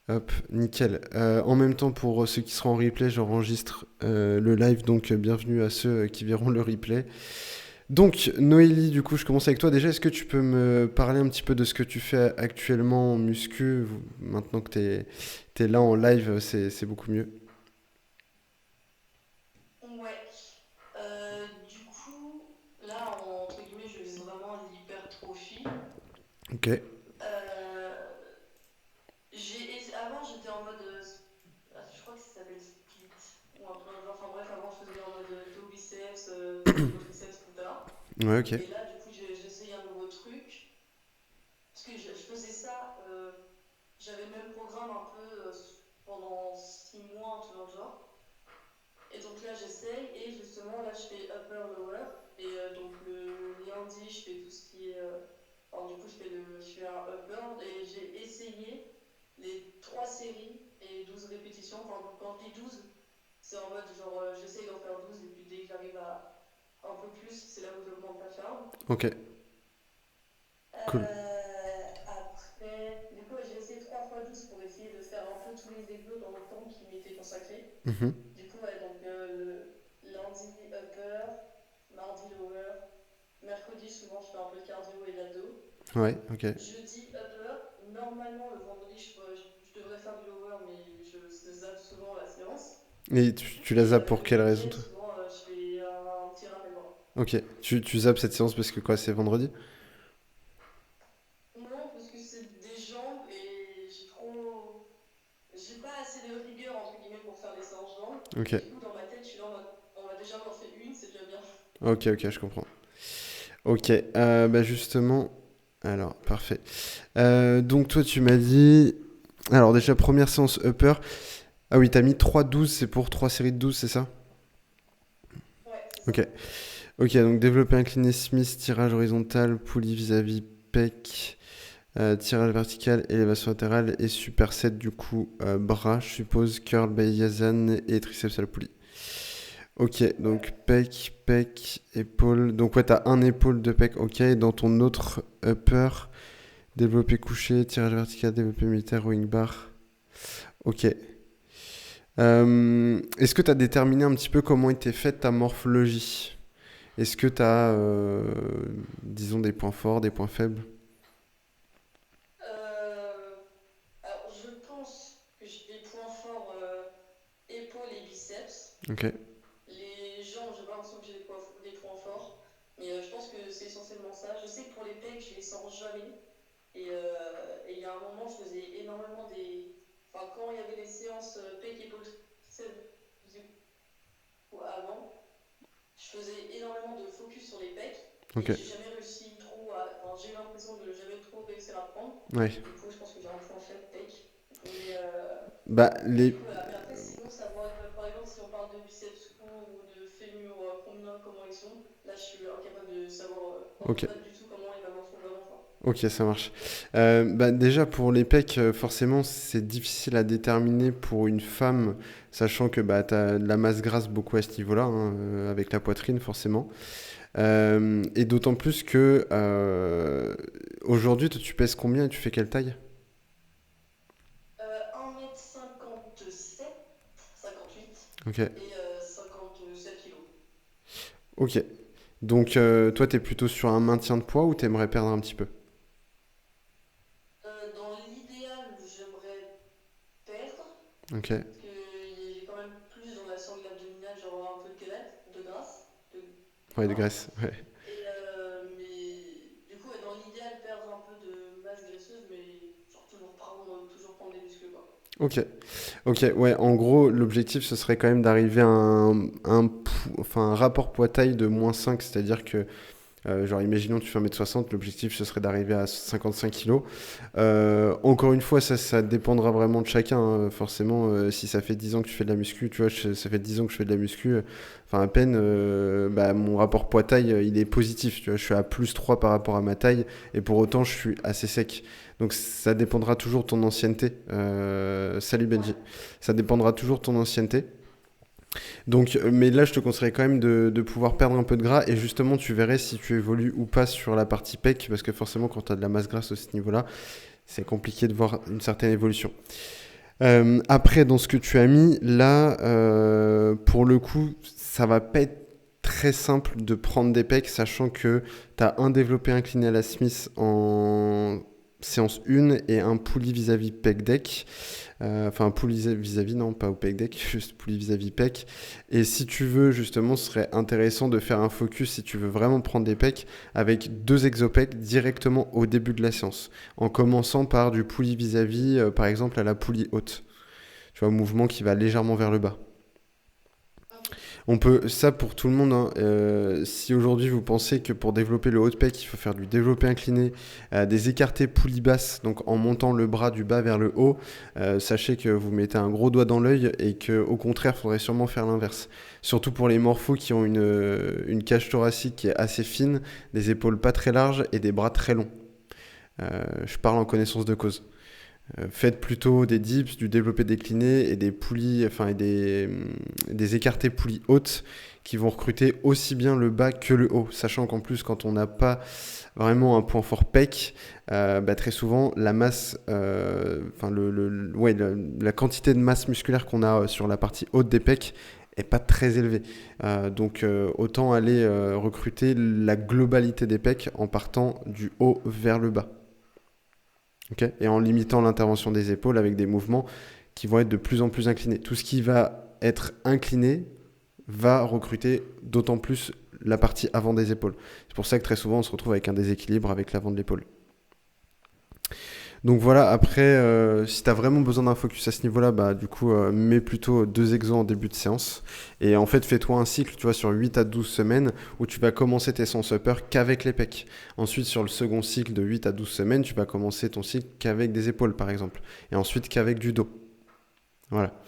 Hop, nickel. En même temps, pour ceux qui seront en replay, j'enregistre le live, donc bienvenue à ceux qui verront le replay. Donc, Noélie, du coup, je commence avec toi. Déjà, est-ce que tu peux me parler un petit peu de ce que tu fais actuellement en muscu? Maintenant que t'es là en live, c'est beaucoup mieux. Ouais. Du coup, là, entre guillemets, je vise vraiment l'hypertrophie. Ok. Euh, Avant, j'étais en mode, je crois que ça s'appelle split ou un truc dans le genre. Enfin bref, avant, je faisais en mode dos biceps, trigo triceps, etc. Ouais, ok. Et là, du coup, j'essaye un nouveau truc parce que je faisais ça. J'avais le même programme un peu pendant 6 mois, un truc dans le genre. Et donc là, j'essaye et justement, là, je fais upper, lower. Et donc le lundi, je fais tout ce qui est. Alors du coup, je fais un upper et j'ai essayé les 3 séries et 12 répétitions. Enfin, donc quand je dis 12, c'est en mode genre j'essaye d'en faire 12 et puis dès que j'arrive à un peu plus, c'est là où j'augmente la charge. Ok, cool. Après, du coup, j'ai essayé 3 fois 12 pour essayer de faire un peu tous les exos dans le temps qui m'était consacré. Mhm. Du coup, ouais, donc le lundi upper, mardi lower, mercredi souvent je fais un peu de cardio et d'abdos. Ouais, ok. Jeudi upper, normalement le vendredi je devrais faire du lower mais je zappe souvent la séance. Et tu la Et zappes pour le quelle raison, week-end toi? souvent je fais un petit rappel bras. Ok, tu zappes cette séance parce que quoi, c'est vendredi? Non, parce que c'est des jambes et j'ai pas assez de rigueur entre guillemets pour faire les séances jambes. Ok, Et du coup dans ma tête je suis là en mode on va déjà m'en fait une, c'est déjà bien. ok, je comprends. Ok, bah justement, alors, parfait. Donc toi, tu m'as dit... Alors déjà, première séance upper. Ah oui, t'as mis 3-12, c'est pour 3 séries de 12, c'est ça? Ouais, c'est Ok. ça. Ok, donc développer incliné Smith, tirage horizontal, poulie vis-à-vis pec, tirage vertical, élévation latérale et superset du coup bras, je suppose, curl, bayesian et triceps à la poulie. Ok, Ouais. donc pec, épaule. Donc ouais, t'as un épaule de pec, ok. Et dans ton autre upper, développé couché, tirage vertical, développé militaire, rowing bar. Ok. Est-ce que tu as déterminé un petit peu comment était faite ta morphologie? Est-ce que tu as, disons, des points forts, des points faibles? Euh, alors je pense que j'ai des points forts épaules et biceps. Ok, Les jambes, j'ai pas l'impression que j'ai des points forts. Mais je pense que c'est essentiellement ça. Je sais que pour les pecs, je les sens jamais. Et il y a un moment, je faisais énormément des. Enfin, quand il y avait les séances pecs, épaules, triceps, du coup, avant, je faisais énormément de focus sur les pecs. ok, Et j'ai jamais réussi trop à. Enfin, j'ai eu l'impression de jamais trop réussir à prendre. ouais. Du coup, je pense que j'ai un point faible pec. Bah, Mais du les... coup, voilà. Mais après, sinon, savoir, par exemple, si on parle de biceps courts ou de fémur, combien, comment ils sont, là, je suis incapable de savoir, enfin, de Ok, connaître du tout comment est ma morpho vraiment, quoi. ok, ça marche. Bah, déjà, pour les pecs, forcément, c'est difficile à déterminer pour une femme, sachant que bah, tu as de la masse grasse beaucoup à ce niveau-là, hein, avec la poitrine, forcément. Et d'autant plus que aujourd'hui, toi, tu pèses combien et tu fais quelle taille? 1 m 57, 58 Ok, et 57 kilos. ok. Donc, toi, t'es plutôt sur un maintien de poids ou t'aimerais perdre un petit peu? Dans l'idéal, j'aimerais perdre, Ok. parce que j'ai quand même plus dans la sangle abdominale, genre un peu de graisse, de Ouais, de gras. graisse. Ouais. Mais du coup, ouais, dans l'idéal, perdre un peu de masse graisseuse, mais genre toujours prendre des muscles, quoi. Ok. Ok, ouais, en gros, l'objectif, ce serait quand même d'arriver à enfin, un rapport poids-taille de -5, c'est-à-dire que, genre, imaginons, tu fais 1m60, l'objectif, ce serait d'arriver à 55 kilos. Encore une fois, ça dépendra vraiment de chacun, hein. Forcément, si ça fait 10 ans que tu fais de la muscu, tu vois, ça fait 10 ans que je fais de la muscu, enfin, à peine, bah, mon rapport poids-taille, il est positif, tu vois, je suis à +3 par rapport à ma taille, et pour autant, je suis assez sec. Donc, ça dépendra toujours de ton ancienneté. Salut Ouais. Benji. Ça dépendra toujours de ton ancienneté. Donc, mais là, je te conseillerais quand même de pouvoir perdre un peu de gras, et justement, tu verrais si tu évolues ou pas sur la partie pec, parce que forcément, quand tu as de la masse grasse à ce niveau-là, c'est compliqué de voir une certaine évolution. Après, dans ce que tu as mis, là, pour le coup, ça va pas être très simple de prendre des pecs, sachant que tu as un développé incliné à la Smith en séance 1 et un poulie vis-à-vis pec deck. Enfin, un poulie vis-à-vis, non, pas au pec deck, juste poulie vis-à-vis pec. Et si tu veux, justement, ce serait intéressant de faire un focus, si tu veux vraiment prendre des pecs, avec deux exopecs directement au début de la séance. En commençant par du poulie vis-à-vis, par exemple, à la poulie haute. Tu vois, un mouvement qui va légèrement vers le bas. Ok. On peut, ça pour tout le monde, hein, si aujourd'hui vous pensez que pour développer le haut de pec, il faut faire du développé incliné, des écartés poulies basses, donc en montant le bras du bas vers le haut, sachez que vous mettez un gros doigt dans l'œil et que au contraire, il faudrait sûrement faire l'inverse. Surtout pour les morphos qui ont une cage thoracique qui est assez fine, des épaules pas très larges et des bras très longs. Je parle en connaissance de cause. Faites plutôt des dips, du développé décliné et des poulies, enfin et des écartés poulies hautes qui vont recruter aussi bien le bas que le haut. Sachant qu'en plus, quand on n'a pas vraiment un point fort pec, très souvent la masse, enfin ouais, la quantité de masse musculaire qu'on a sur la partie haute des pecs est pas très élevée. Donc autant aller recruter la globalité des pecs en partant du haut vers le bas. Okay, et en limitant l'intervention des épaules avec des mouvements qui vont être de plus en plus inclinés. Tout ce qui va être incliné va recruter d'autant plus la partie avant des épaules. C'est pour ça que très souvent on se retrouve avec un déséquilibre avec l'avant de l'épaule. Donc voilà, après, si tu as vraiment besoin d'un focus à ce niveau-là, bah, du coup, mets plutôt deux exos en début de séance. Et en fait, fais-toi un cycle, tu vois, sur 8 à 12 semaines où tu vas commencer tes séances upper qu'avec les pecs. Ensuite, sur le second cycle de 8 à 12 semaines, tu vas commencer ton cycle qu'avec des épaules, par exemple. Et ensuite, qu'avec du dos. Voilà.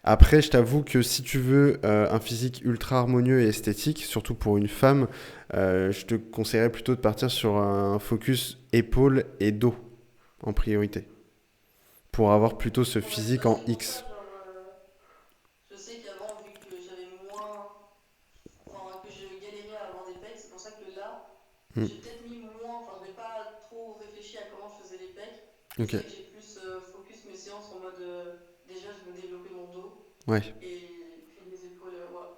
Après, je t'avoue que si tu veux un physique ultra harmonieux et esthétique, surtout pour une femme, je te conseillerais plutôt de partir sur un focus épaules et dos en priorité pour avoir plutôt ce Ouais, physique bah en c'est pour ça, X. genre, je sais qu'avant, vu que j'avais moins, enfin, que je galérais à avoir des pecs, c'est pour ça que là, Hmm. j'ai peut-être mis moins, enfin, je n'ai pas trop réfléchi à comment je faisais les pecs. Ok, C'est vrai que j'ai plus focus mes séances en mode, déjà, je veux développer mon dos ouais, et puis les épaules, voilà.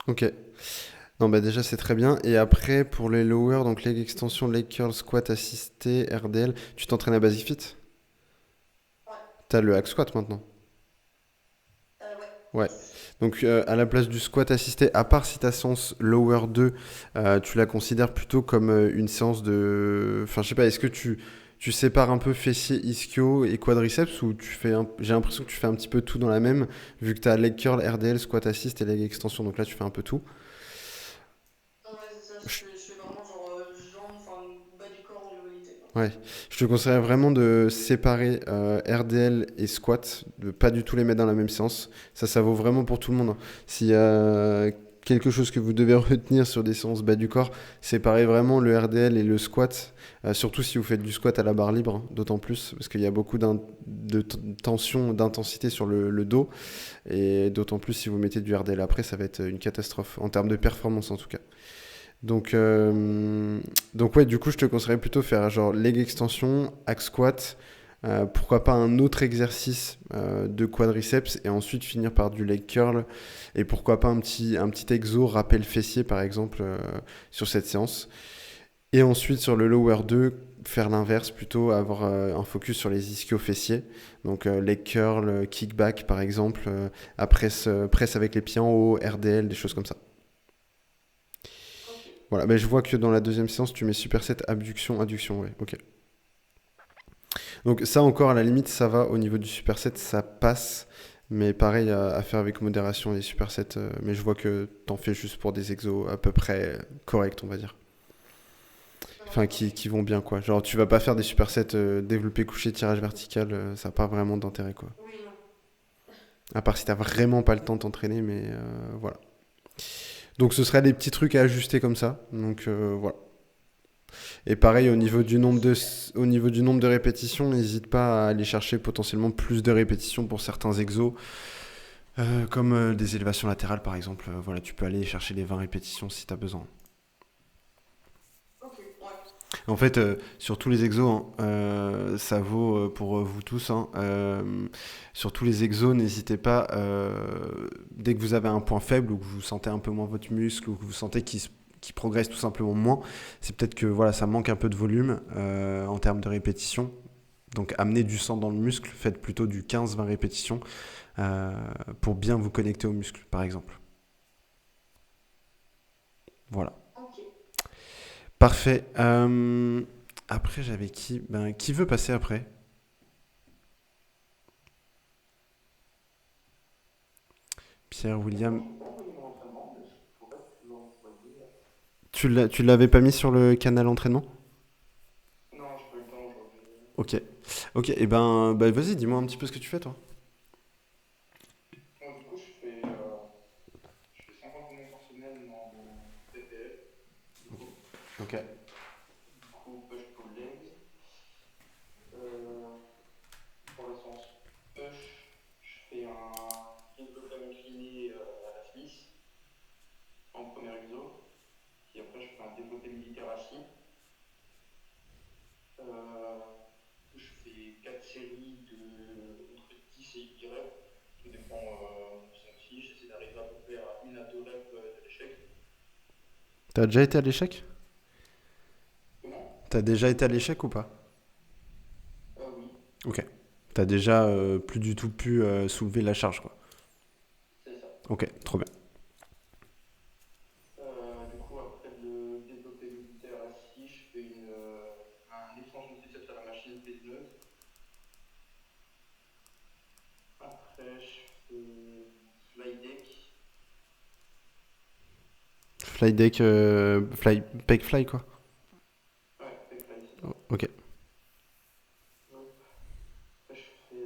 ok. Non, bah déjà c'est très bien. Et après, pour les lower, donc leg extension, leg curl, squat assisté, RDL, tu t'entraînes à Basic Fit? Ouais, T'as le hack squat maintenant. ouais, Ouais. yes. Donc à la place du squat assisté, à part si ta séance lower 2, tu la considères plutôt comme une séance de... Enfin je sais pas, est-ce que tu sépares un peu fessier, ischio et quadriceps ou tu fais j'ai l'impression que tu fais un petit peu tout dans la même, vu que tu as leg curl, RDL, squat assist et leg extension, donc là tu fais un peu tout. Ouais, c'est ça, Je- je fais vraiment genre jambes, enfin, bas du corps en globalité, quoi. Ouais, je te conseillerais vraiment de séparer RDL et squat, de pas du tout les mettre dans la même séance. Ça vaut vraiment pour tout le monde, hein. S'il y a quelque chose que vous devez retenir sur des séances bas du corps, séparez vraiment le RDL et le squat, surtout si vous faites du squat à la barre libre, hein, d'autant plus, parce qu'il y a beaucoup de tension, d'intensité sur le dos, et d'autant plus si vous mettez du RDL après, ça va être une catastrophe, en termes de performance en tout cas. Donc, donc ouais, du coup, je te conseillerais plutôt faire genre leg extension, hack squat, pourquoi pas un autre exercice de quadriceps et ensuite finir par du leg curl et pourquoi pas un petit exo rappel fessier par exemple sur cette séance. Et ensuite sur le lower 2, faire l'inverse, plutôt avoir un focus sur les ischios fessiers. Donc leg curl, kickback par exemple, presse avec les pieds en haut, RDL, des choses comme ça. Ok. Voilà, mais je vois que dans la deuxième séance, tu mets superset, abduction, adduction, ouais, ok. Donc ça encore, à la limite, ça va, au niveau du superset, ça passe, mais pareil à faire avec modération les supersets, mais je vois que t'en fais juste pour des exos à peu près corrects, on va dire. Enfin, Ouais, qui, ok. qui vont bien, quoi. Genre, tu vas pas faire des supersets développé couché, tirage vertical, ça n'a pas vraiment d'intérêt, quoi. Oui, non. À part si t'as vraiment pas le temps de t'entraîner, mais voilà. Donc ce serait des petits trucs à ajuster comme ça, donc voilà. Et pareil, Ok, bah super. au niveau du nombre de répétitions, n'hésite pas à aller chercher potentiellement plus de répétitions pour certains exos, comme des élévations latérales par exemple. Voilà, tu peux aller chercher les 20 répétitions si tu as besoin. Ok, ouais. En fait, sur tous les exos, hein, ça vaut pour vous tous, hein, sur tous les exos, n'hésitez pas, dès que vous avez un point faible ou que vous sentez un peu moins votre muscle ou que vous sentez qu'il progresse tout simplement moins, c'est peut-être que voilà, ça manque un peu de volume en termes de répétition. Donc amenez du sang dans le muscle, faites plutôt du 15-20 répétitions euh, pour bien vous connecter au muscle, par exemple. Voilà. Ok. Parfait. Après, j'avais qui? Ben, qui veut passer après? Pierre, Moi, William. je n'ai pas envoyé mon entraînement, mais je pourrais te l'envoyer. Tu l'avais pas mis sur le canal entraînement? Non, j'ai pas eu le temps aujourd'hui. Ok. Ok, et ben, bah, vas-y, dis-moi un petit peu ce que tu fais, toi. Moi, du coup, je fais 50 minutes par semaine en PPL, du coup. Ok. Du coup, push-pull legs. Euh, pour la séance push, je fais un développé incliné à la Smith en premier exo. Puis après, je fais un développé militaire assis. Je fais 4 séries de entre 10 et 8 reps. Tout dépend de mon ressenti. J'essaie d'arriver à peu près à 1 à 2 reps de l'échec. T'as déjà été à l'échec? Comment? T'as déjà été à l'échec ou pas? Oui, Ok. T'as déjà plus du tout pu soulever la charge, quoi. c'est ça. Ok, trop bien. Du coup, après le développé militaire assis, je fais un extension de triceps à la machine pésineuse. Après, je fais fly deck. Fly deck, peg fly, quoi. Ouais, pec fly, c'est ça. Ok. Hop. Après, je fais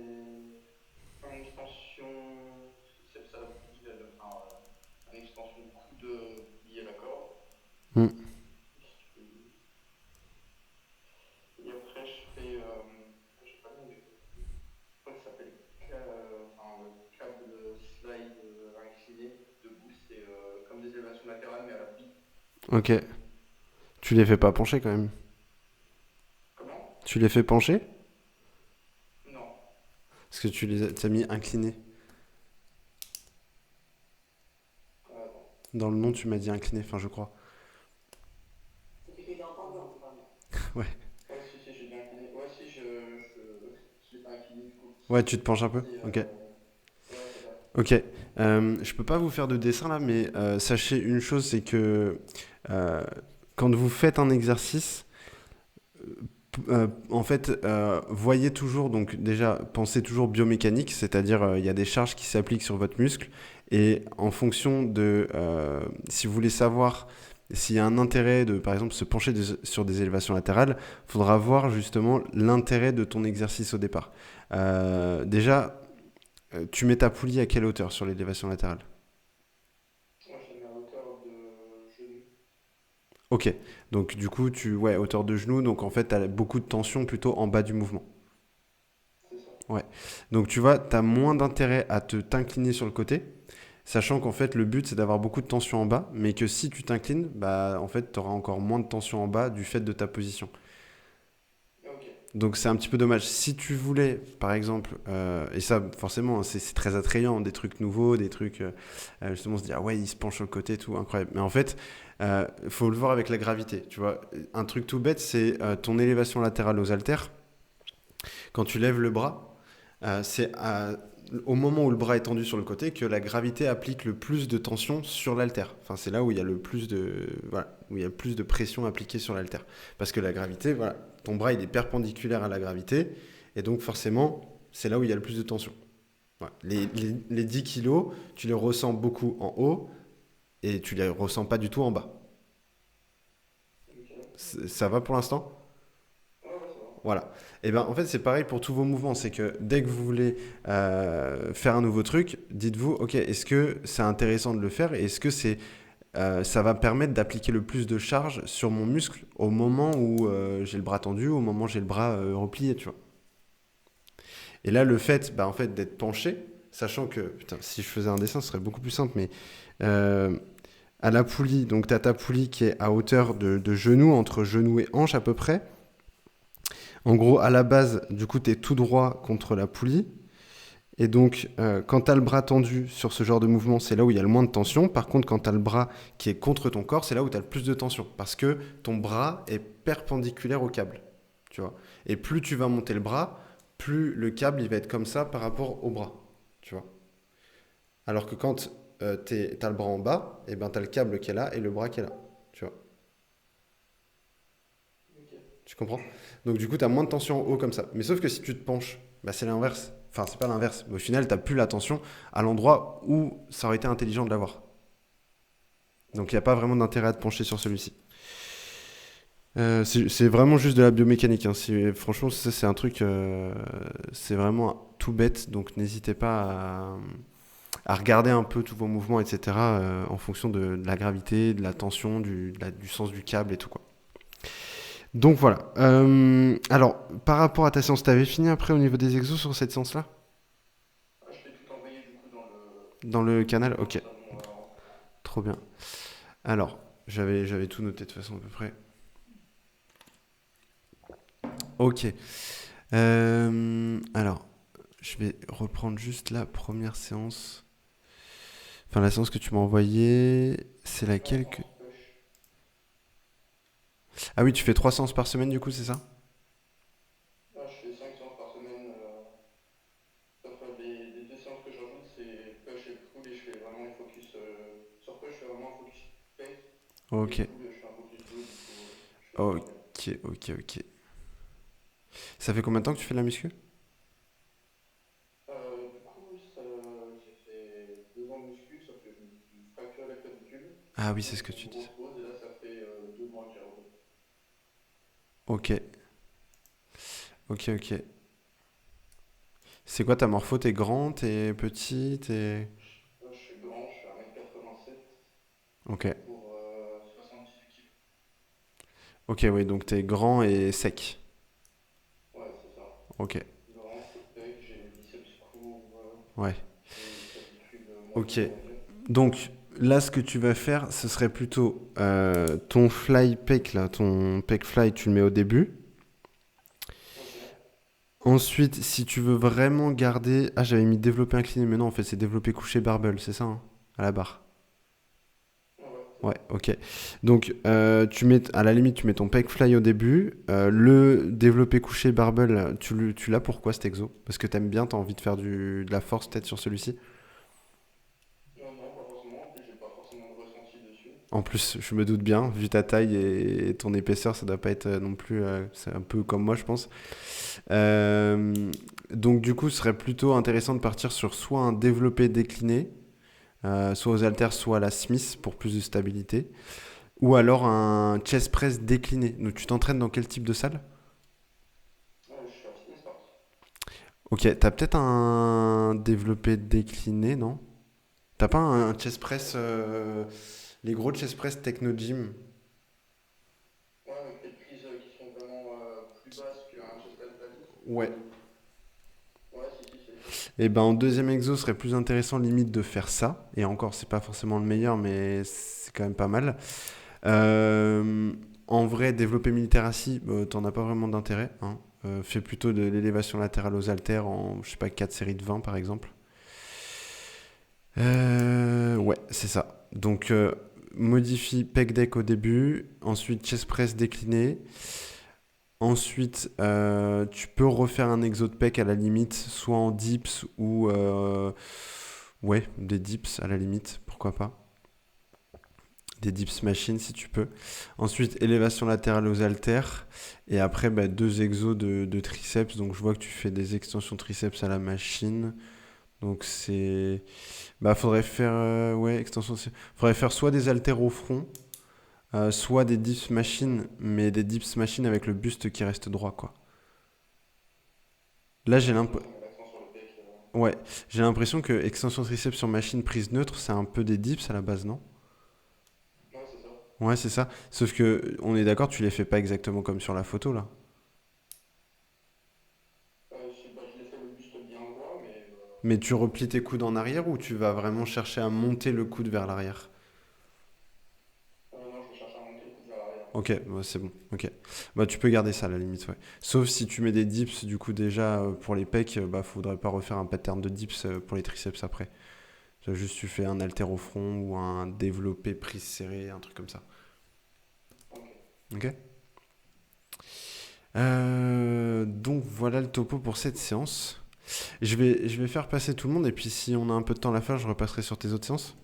une extension triceps à la bougie, enfin, une extension de coude liée à la corde. Hmm. Et après, je fais, j'ai pas le nom du truc. Je crois que ça s'appelle enfin, le câble slide incliné debout. C'est comme des élévations latérales, mais à la bite. Ok. Tu les fais pas pencher quand même. Comment? Tu les fais pencher? Non. Parce que t'as mis incliné. Attends. Dans le nom, tu m'as dit incliné, enfin, je crois. C'est ce que j'ai entendu en tout cas. Ouais. Ouais, si, j'ai bien incliné. Ouais, si, je l'ai pas incliné du coup. Ouais, tu te penches un peu? C'est, Ok. ouais, c'est ça. Ok. Je peux pas vous faire de dessin là, mais sachez une chose, c'est que euh, quand vous faites un exercice, en fait, voyez toujours, donc déjà, pensez toujours biomécanique, c'est-à-dire il y a des charges qui s'appliquent sur votre muscle, et en fonction de, si vous voulez savoir s'il y a un intérêt de, par exemple, se pencher sur des élévations latérales, il faudra voir justement l'intérêt de ton exercice au départ. Déjà, tu mets ta poulie à quelle hauteur sur l'élévation latérale? Moi, je la mets à hauteur de genou. Ok, donc du coup, ouais, hauteur de genou, donc en fait, tu as beaucoup de tension plutôt en bas du mouvement. C'est ça. Ouais. Donc tu vois, tu as moins d'intérêt à t'incliner sur le côté, sachant qu'en fait, le but, c'est d'avoir beaucoup de tension en bas, mais que si tu t'inclines, bah en fait, tu auras encore moins de tension en bas du fait de ta position. Ok. Donc c'est un petit peu dommage. Si tu voulais, par exemple, et ça forcément, hein, c'est très attrayant, des trucs nouveaux, des trucs, justement, se dire, ah ouais, il se penche sur le côté, tout, incroyable. Mais en fait, faut le voir avec la gravité. Tu vois, un truc tout bête, c'est ton élévation latérale aux haltères. Quand tu lèves le bras, c'est au moment où le bras est tendu sur le côté que la gravité applique le plus de tension sur l'haltère. Enfin, c'est là où il y a le plus de, voilà, où il y a le plus de pression appliquée sur l'haltère. Parce que la gravité, voilà, ton bras il est perpendiculaire à la gravité, et donc forcément, c'est là où il y a le plus de tension. Voilà. Les 10 kilos, tu les ressens beaucoup en haut, et tu les ressens pas du tout en bas. Ok. Ça va pour l'instant? Ouais, ouais, ça va. Voilà. Et ben en fait c'est pareil pour tous vos mouvements, c'est que dès que vous voulez faire un nouveau truc, dites-vous ok, est-ce que c'est intéressant de le faire et est-ce que ça va me permettre d'appliquer le plus de charge sur mon muscle au moment où j'ai le bras tendu, au moment où j'ai le bras replié, tu vois. Et là le fait, bah, en fait d'être penché, sachant que putain si je faisais un dessin ce serait beaucoup plus simple, mais euh, à la poulie. Donc, tu as ta poulie qui est à hauteur de genou, entre genou et hanche à peu près. En gros, à la base, du coup, tu es tout droit contre la poulie. Et donc, quand tu as le bras tendu sur ce genre de mouvement, c'est là où il y a le moins de tension. Par contre, quand tu as le bras qui est contre ton corps, c'est là où tu as le plus de tension. Parce que ton bras est perpendiculaire au câble. Tu vois. Et plus tu vas monter le bras, plus le câble il va être comme ça par rapport au bras. Tu vois. Alors que quand tu as le bras en bas, et ben, tu as le câble qui est là et le bras qui est là. Tu vois. Ok. Tu comprends? Donc du coup, tu as moins de tension en haut comme ça. Mais sauf que si tu te penches, bah, c'est l'inverse. Enfin, c'est pas l'inverse. Au final, tu plus la tension à l'endroit où ça aurait été intelligent de l'avoir. Donc il n'y a pas vraiment d'intérêt à te pencher sur celui-ci. C'est vraiment juste de la biomécanique, hein. Franchement, ça c'est un truc, c'est vraiment tout bête. Donc n'hésitez pas à regarder un peu tous vos mouvements, etc. En fonction de la gravité, de la tension, du sens du câble et tout quoi. Donc voilà. Alors, par rapport à ta séance, t'avais fini après au niveau des exos sur cette séance-là? Ah, je t'ai tout envoyé du coup Dans le canal? dans le Ok, salon. trop bien. Alors, j'avais tout noté de toute façon à peu près. Ok. Alors, je vais reprendre juste la première séance. Enfin, la séance que tu m'as envoyée, c'est La laquelle que... séance push. Ah oui, tu fais 3 séances par semaine du coup, c'est ça? Là, je fais 5 séances par semaine. Sauf les deux séances que je rajoute, c'est push et pull. Et je fais vraiment un focus. Sur push, je fais vraiment un focus pec. Et Ok, pull, je fais un focus dos. Du coup, je fais les deux en même. ok. Ça fait combien de temps que tu fais de la muscu? Du coup, j'ai fait 2 ans de muscu, sauf que je me suis fracturé la clavicule. Ah oui, Donc c'est ce j'ai que fait tu une dis. grosse pause et là, ça fait 2 mois que j'ai repris. Ok, ok. C'est quoi ta morpho? T'es grand, t'es petit, t'es... Là, je suis grand, je fais 1,87 m Ok. pour 78 kilos. Ok, oui, donc t'es grand et sec. Ouais, c'est ça. Ok, Grand, peu de pec, j'ai les biceps courts, ouais. j'ai clavicule Ok. moyenne, on va dire. Donc là, ce que tu vas faire, ce serait plutôt ton fly pec, là, ton pec fly, tu le mets au début. Ok. Ensuite, si tu veux vraiment garder... Ah, j'avais mis développé incliné, mais non, en fait, c'est développé couché barbell, c'est ça, hein, à la barre. Ouais, ouais, c'est Ouais, ça. ok. Donc, tu mets, à la limite, tu mets ton pec fly au début. Le développé couché barbell, tu l'as pourquoi cet exo? Parce que t'aimes bien, t'as envie de faire de la force peut-être sur celui-ci. Non, non, pas forcément. En plus, j'ai pas forcément de ressenti dessus. En plus, je me doute bien, vu ta taille et ton épaisseur, ça doit pas être non plus. C'est un peu comme moi, je pense. Euh, donc, du coup, ce serait plutôt intéressant de partir sur soit un développé décliné, soit aux haltères, soit à la Smith pour plus de stabilité, ou alors un chest press décliné. Donc, tu t'entraînes dans quel type de salle? Ouais, je suis à Fitness Park. Ok, t'as peut-être un développé décliné, non? T'as pas un chest press, les gros chest press Techno Gym? Ouais, avec des prises qui sont vraiment plus basses qu'un chest press classique. Ouais. Ouais, si, c'est ça. Et ben en deuxième exo, ce serait plus intéressant limite de faire ça. Et encore, c'est pas forcément le meilleur, mais c'est quand même pas mal. Euh, En vrai, développer militaire assis, t'en as pas vraiment d'intérêt, hein. Fais plutôt de l'élévation latérale aux haltères en, je sais pas, 4 séries de 20 par exemple. Ouais, c'est ça. Donc, modifie pec deck au début, ensuite chest press décliné. Ensuite, tu peux refaire un exo de pec à la limite, soit en dips ou ouais, des dips à la limite, pourquoi pas. Des dips machine si tu peux. Ensuite, élévation latérale aux haltères. Et après, bah, 2 exos de triceps. Donc, je vois que tu fais des extensions triceps à la machine. Donc, c'est. Bah, faudrait faire. Ouais, extension. Faudrait faire soit des haltères au front, soit des dips machine, mais des dips machine avec le buste qui reste droit, quoi. Là, Ouais, sinon, ça met l'accent sur le pec. Ouais, j'ai l'impression que extension triceps sur machine prise neutre, c'est un peu des dips à la base, non? Ouais, c'est ça. Ouais, c'est ça. Sauf que, on est d'accord, tu les fais pas exactement comme sur la photo, là. Je l'ai fait le buste bien droit, mais Mais tu replies tes coudes en arrière ou tu vas vraiment chercher à monter le coude vers l'arrière? Ok, ouais, c'est bon. Ok. Bah, tu peux garder ça à la limite, ouais. Sauf si tu mets des dips, du coup, déjà, pour les pecs, bah, faudrait pas refaire un pattern de dips pour les triceps après. Juste, tu fais un haltéro au front ou un développé prise serrée, un truc comme ça. Ok. Ok? Donc, voilà le topo pour cette séance. Je vais faire passer tout le monde et puis si on a un peu de temps à la fin, je repasserai sur tes autres séances.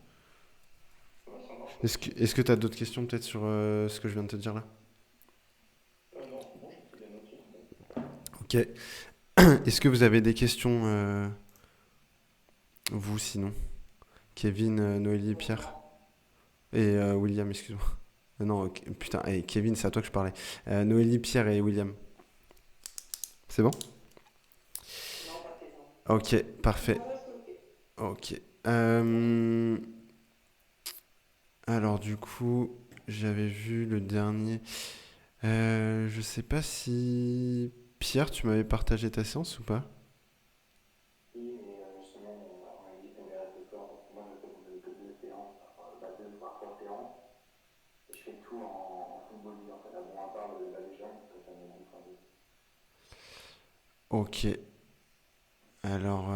Ouais, ça marche, pas de Est-ce que soucis. est-ce que tu as d'autres questions peut-être sur ce que je viens de te dire là? Non, c'est bon, j'ai pris des notes, c'est tout bon. Ok. Est-ce que vous avez des questions, vous sinon? Kevin, Noélie, Pierre Non. et William, excuse-moi. Non, putain, Kevin, c'est à toi que je parlais. Noélie, Pierre et William. C'est bon? Non, pas de question. Ok, parfait. Ouais, c'est ok. Ok. Euh, alors du coup, j'avais vu le dernier. Je sais pas si Pierre, tu m'avais partagé ta séance ou pas? Oui, mais justement, on a dit qu'on verrait ce soir, parce que moi, je sais qu'on avait que deux séances, deux, voire trois séances, et je fais tout en full body, en fait. Ah bon, à part la légende, parce que ça me gonfle un peu. Ok. Alors,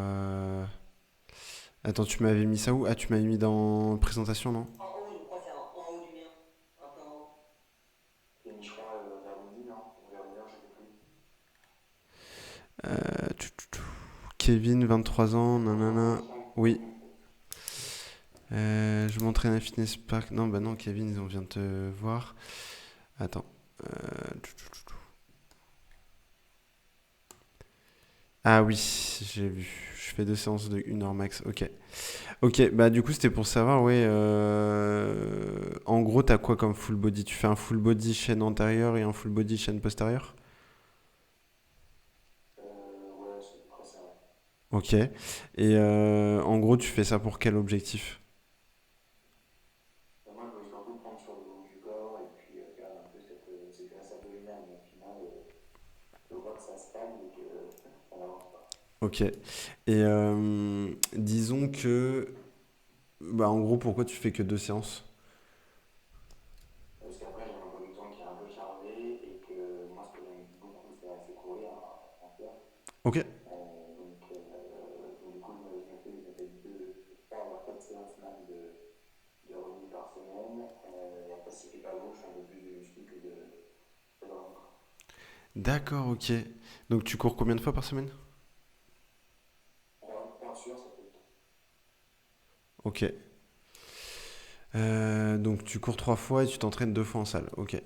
attends, tu m'avais mis ça où? Ah, tu m'avais mis dans présentation, non? En haut, je crois que c'est en haut du mien. Un peu en haut. J'ai mis, je crois, vers midi, non? Ou vers une heure, je sais plus. Kevin, 23 ans, nanana. 23h05. Oui. Je m'entraîne à Fitness Park. Non, bah non, Kevin, on vient de te voir. Attends. Ah oui, j'ai vu. Je fais deux séances de 1 heure max. Ok. Ok, bah du coup, c'était pour savoir, ouais. En gros, t'as quoi comme full body? Tu fais un full body chaîne antérieure et un full body chaîne postérieure? Ouais, c'est à peu près ça, ouais. Ok. Et en gros, tu fais ça pour quel objectif? Moi, je voulais surtout prendre sur le haut du corps et puis faire un peu cette graisse abdominale, mais au final, je vois que ça stagne et que ça n'avance pas. Ok. Et disons que, bah en gros, pourquoi tu fais que deux séances? Parce qu'après, j'ai un emploi du temps qui est un peu chargé et que moi, ce que j'aime beaucoup, c'est courir, hein, à pas se mentir. Ok. Donc, du coup, je me fais deux, trois, voire quatre séances même de remis par semaine. Et après, si c'est pas beau, je fais un peu plus de muscu que de rentre. D'accord, ok. Donc tu cours combien de fois par semaine? Trois sûr, ça peut être. Ok. Donc tu cours 3 fois et tu t'entraînes 2 fois en salle. Ok.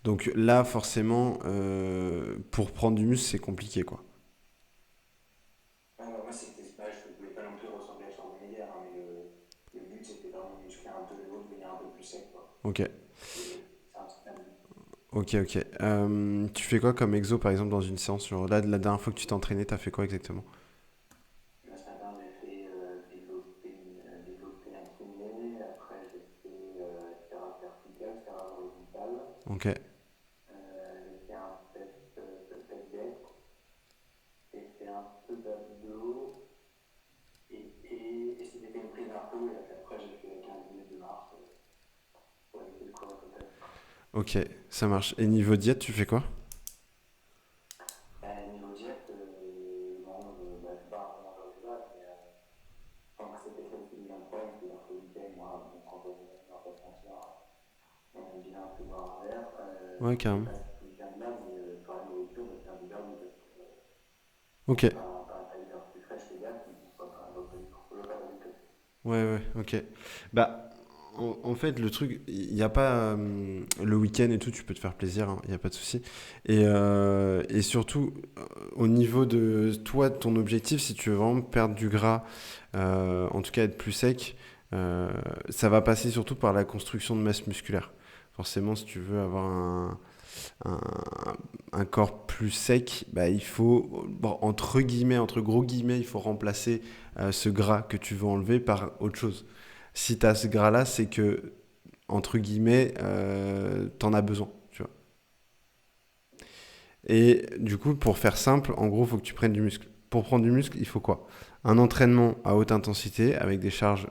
Donc là, forcément, pour prendre du muscle, c'est compliqué, quoi. Ouais, moi, je voulais pas non plus ressembler à Schwarzenegger, hein, mais le but, c'était vraiment de muscler un peu le haut, de devenir un peu plus sec, quoi. Ok. C'est un petit peu le but. Ok, ok. Tu fais quoi comme exo, par exemple, dans une séance? Genre, là, la dernière fois que tu t'es entraîné, t'as fait quoi exactement? Là, ce matin, j'ai fait développer incliné. Après, j'ai fait stirage vertical, stirage horizontal. Ok. J'ai fait un pec deck. J'ai fait un peu d'abdos. Et c'était une prise marteau. Et après, j'ai fait 15 minutes de marche pour éviter de courir tout à l'heure. Ok, ça marche. Et niveau diète, tu fais quoi? Niveau diète, non, je suis pas un grand mangeur de base, mais tant que c'est quelque chose qui devient le problème, c'est-à-dire que le week-end, moi, bon, quand on va pas se mentir, on aime bien un peu boire un verre. Ouais, C'est carrément. pas ce week-end-là, mais sur la nourriture, je vais faire du vernis parce que Ok. bon, pas hyper plus fraîche les gars, mais bon, je veux pas du tout. Ouais, ouais, ok. Bah, en fait, le truc, il n'y a pas le week-end et tout, tu peux te faire plaisir, il n'y a pas de souci. Et surtout, au niveau de toi, de ton objectif, si tu veux vraiment perdre du gras, en tout cas être plus sec, euh, ça va passer surtout par la construction de masse musculaire. Forcément, si tu veux avoir un, un corps plus sec, bah, il faut, bon, entre guillemets, entre gros guillemets, il faut remplacer ce gras que tu veux enlever par autre chose. Si tu as ce gras-là, c'est que, entre guillemets, t'en as besoin, tu vois. Et du coup, pour faire simple, en gros, il faut que tu prennes du muscle. Pour prendre du muscle, il faut quoi? Un entraînement à haute intensité avec des charges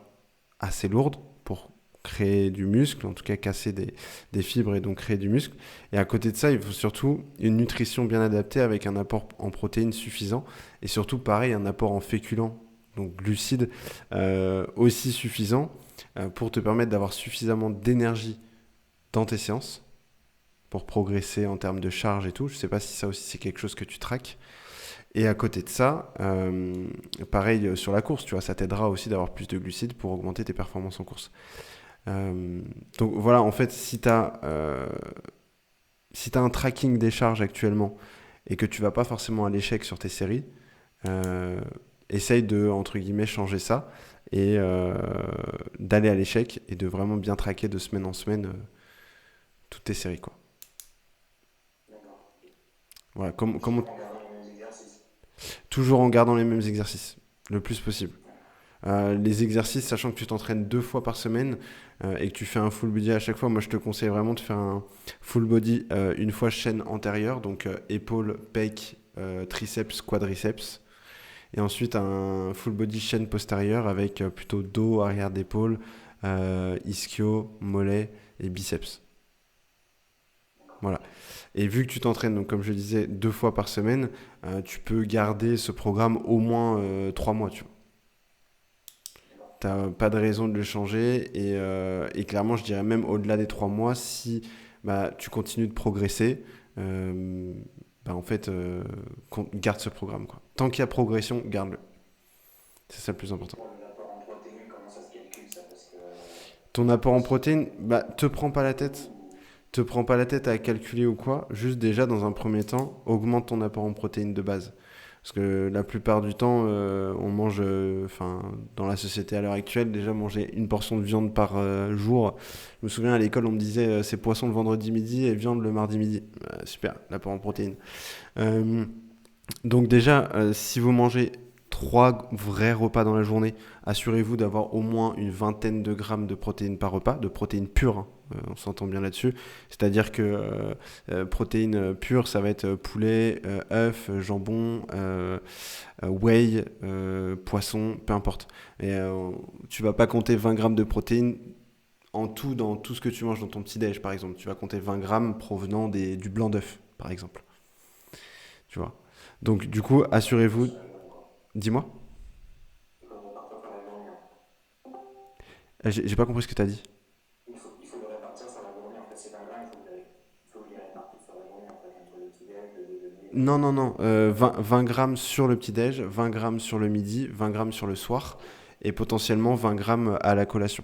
assez lourdes pour créer du muscle, en tout cas casser des fibres et donc créer du muscle. Et à côté de ça, il faut surtout une nutrition bien adaptée avec un apport en protéines suffisant et surtout, pareil, un apport en féculents, donc glucides, aussi suffisant pour te permettre d'avoir suffisamment d'énergie dans tes séances pour progresser en termes de charge et tout. Je ne sais pas si ça aussi c'est quelque chose que tu traques. Et à côté de ça, pareil sur la course, tu vois, ça t'aidera aussi d'avoir plus de glucides pour augmenter tes performances en course. Euh, donc voilà, en fait, si t'as un tracking des charges actuellement et que tu vas pas forcément à l'échec sur tes séries, euh, essaye de, entre guillemets, changer ça et d'aller à l'échec et de vraiment bien traquer de semaine en semaine toutes tes séries, quoi. D'accord. Ok. Voilà, Toujours en gardant les mêmes exercices. toujours en gardant les mêmes exercices, le plus possible. Ouais. Les exercices, sachant que tu t'entraînes 2 fois par semaine et que tu fais un full body à chaque fois, moi je te conseille vraiment de faire un full body une fois chaîne antérieure, donc épaules, pecs, triceps, quadriceps, et ensuite un full body chaîne postérieure avec plutôt dos, arrière d'épaule, ischio, mollet et biceps. D'accord. Voilà. Et vu que tu t'entraînes, donc comme je disais, 2 fois par semaine, tu peux garder ce programme au moins 3 mois, tu vois. D'accord. T'as pas de raison de le changer et clairement je dirais même au-delà des 3 mois si bah, tu continues de progresser euh, bah, en fait garde ce programme quoi. Tant qu'il y a progression garde-le, c'est ça le plus Et important. pour l'apport en protéines, comment ça se calcule ça? Parce que Ton apport en si protéines, bah, ou te prends pas la tête à calculer ou quoi, juste déjà dans un premier temps augmente ton apport en protéines de base. Parce que la plupart du temps, on mange, enfin, dans la société à l'heure actuelle, déjà manger une portion de viande par jour. Je me souviens à l'école, on me disait c'est poisson le vendredi midi et viande le mardi midi. Super, l'apport en protéines. Euh, donc déjà, si vous mangez 3 vrais repas dans la journée, assurez-vous d'avoir au moins une vingtaine de grammes de protéines par repas, de protéines pures, hein, on s'entend bien là-dessus. C'est-à-dire que protéines pures, ça va être poulet, œuf, jambon, whey, poisson, peu importe. Et tu vas pas compter 20 grammes de protéines en tout dans tout ce que tu manges dans ton petit-déj, par exemple. Tu vas compter 20 grammes provenant du blanc d'œuf, par exemple. Tu vois. Donc du coup, il faut répartir assurez-vous. sur la journée, quoi. Dis-moi. Il faut répartir sur la journée, en fait. J'ai pas compris ce que tu as dit. Il faut le répartir sur la journée, en fait, ces 20 grammes, il faut les répartir sur la journée, en fait, entre le petit-déj, le déjeuner, le Non, non, dîner. non. 20 grammes sur le petit-déj, 20 grammes sur le midi, 20 grammes sur le soir Ok, et potentiellement 20 grammes à la collation.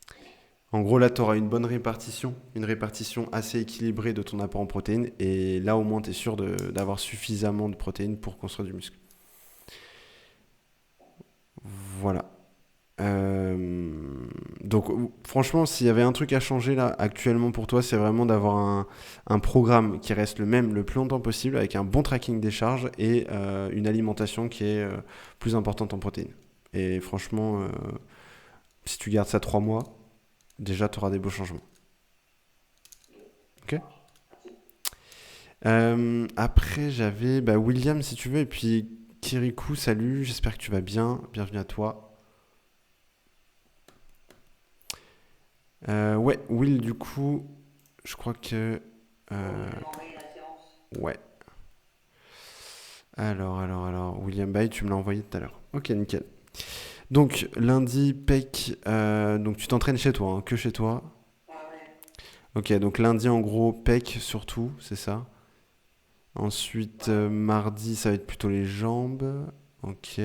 ok. En gros, là, tu auras une répartition assez équilibrée de ton apport en protéines et là, au moins, tu es sûr d'avoir suffisamment de protéines pour construire du muscle. Voilà. Donc franchement, s'il y avait un truc à changer là actuellement pour toi, c'est vraiment d'avoir un programme qui reste le même le plus longtemps possible avec un bon tracking des charges et une alimentation qui est plus importante en protéines. Et franchement, si tu gardes ça 3 mois, déjà tu auras des beaux changements. Ok, ça Ok. marche. Merci. Après, j'avais bah, William si tu veux, et puis Kirikou, salut, j'espère que tu vas bien. Bienvenue à toi. Ouais, Will, du coup, je crois que. Vous euh, pouvez m'envoyer la séance? ouais. Alors, William Bay, tu me l'as envoyé tout à l'heure. Ok, nickel. Donc, lundi, PEC, donc tu t'entraînes chez toi, hein, que chez toi. Ouais, ouais. Ok, donc lundi, en gros, PEC surtout, c'est ça. Ensuite, Ouais. mardi, ça va être plutôt les jambes. Ok.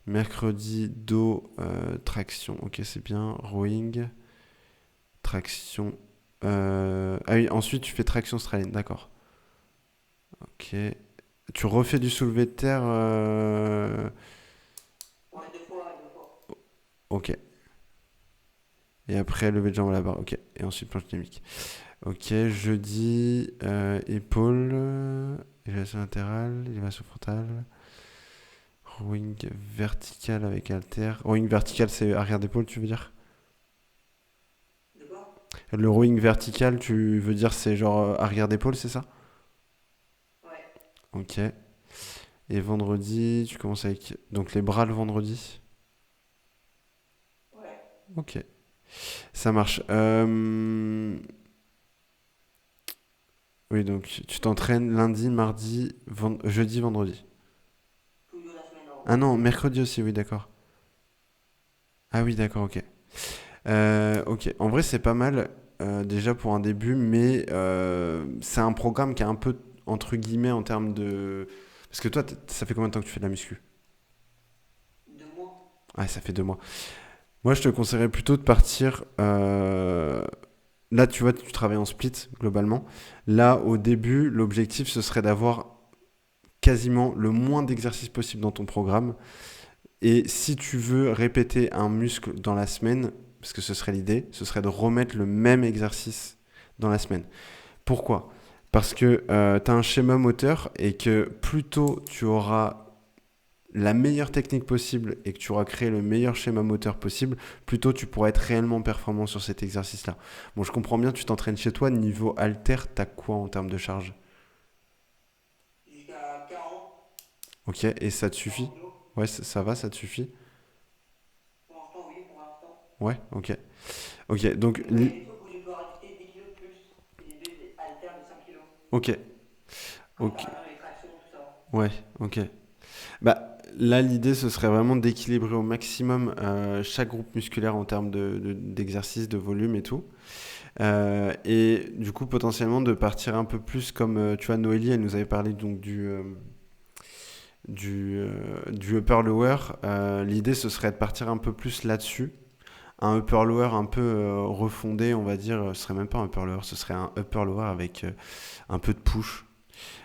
Mercredi, dos, traction. Ok, c'est bien. Rowing, traction. Ah oui, ensuite, tu fais traction australienne, d'accord. Ok. Tu refais du soulevé de terre. Ouais, deux fois, deux fois. Ok. Et après, lever de jambe à la barre. Ok. Et ensuite, planche dynamique. Ok. Jeudi, épaule, élévation latérale, élévation frontale. Rowing vertical avec halter. Rowing vertical, c'est arrière d'épaule, tu veux dire? De quoi? Le rowing vertical, tu veux dire c'est genre arrière d'épaule, c'est ça? Ouais. Ok. Et vendredi, tu commences avec donc les bras le vendredi. Ouais. Ok, ça marche. Oui, donc tu t'entraînes lundi, mardi, jeudi, vendredi. Toujours la semaine Ah avant. non, mercredi aussi, oui, d'accord. Ah oui, d'accord, ok. Ok, en vrai, c'est pas mal déjà pour un début, mais c'est un programme qui est un peu entre guillemets en termes de. Parce que toi, ça fait combien de temps que tu fais de la muscu? 2 mois. Ah, ça fait 2 mois. Moi, je te conseillerais plutôt de partir. Là, tu vois, tu travailles en split globalement. Là, au début, l'objectif, ce serait d'avoir quasiment le moins d'exercices possible dans ton programme. Et si tu veux répéter un muscle dans la semaine, parce que ce serait l'idée, ce serait de remettre le même exercice dans la semaine. Pourquoi? Parce que tu as un schéma moteur et que plus tôt tu auras la meilleure technique possible et que tu auras créé le meilleur schéma moteur possible, plus tôt tu pourras être réellement performant sur cet exercice-là. Bon, je comprends bien, tu t'entraînes chez toi, niveau halter, t'as quoi en termes de charge? Jusqu'à 40, Ok, et ça te 40 suffit? kilos. Ouais, ça va, ça te suffit? Pour l'instant, oui, pour l'instant. Ouais, ok. Ok, donc, Mais après, il y a des trucs où je peux rajouter 10 kilos de plus. C'est des deux haltères de 5 kilos. ok, Comme ok, par exemple les tractions, tout ça. ouais, ok. Bah, là, l'idée, ce serait vraiment d'équilibrer au maximum chaque groupe musculaire en termes d'exercice, de volume et tout. Et du coup, potentiellement, de partir un peu plus comme, tu vois, Noélie, elle nous avait parlé donc du upper lower. L'idée, ce serait de partir un peu plus là-dessus. Un upper lower un peu refondé, on va dire. Ce serait même pas un upper lower, ce serait un upper lower avec un peu de push.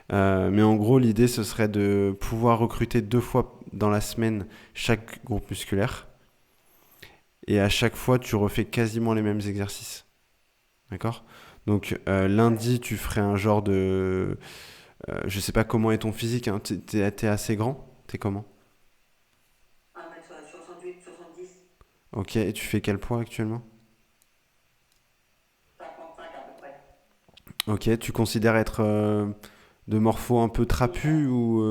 Mais en gros, l'idée, ce serait de pouvoir recruter 2 fois dans la semaine chaque groupe musculaire. Et à chaque fois, tu refais quasiment les mêmes exercices. D'accord? Donc, Ouais. lundi, tu ferais un genre de. Je sais pas comment est ton physique, hein. T'es assez grand? T'es comment? 1 m 68, 70, Ok, et tu fais quel poids actuellement? 55 à peu près. Ok, tu considères être de morpho un peu Plutôt trapu ça. ou.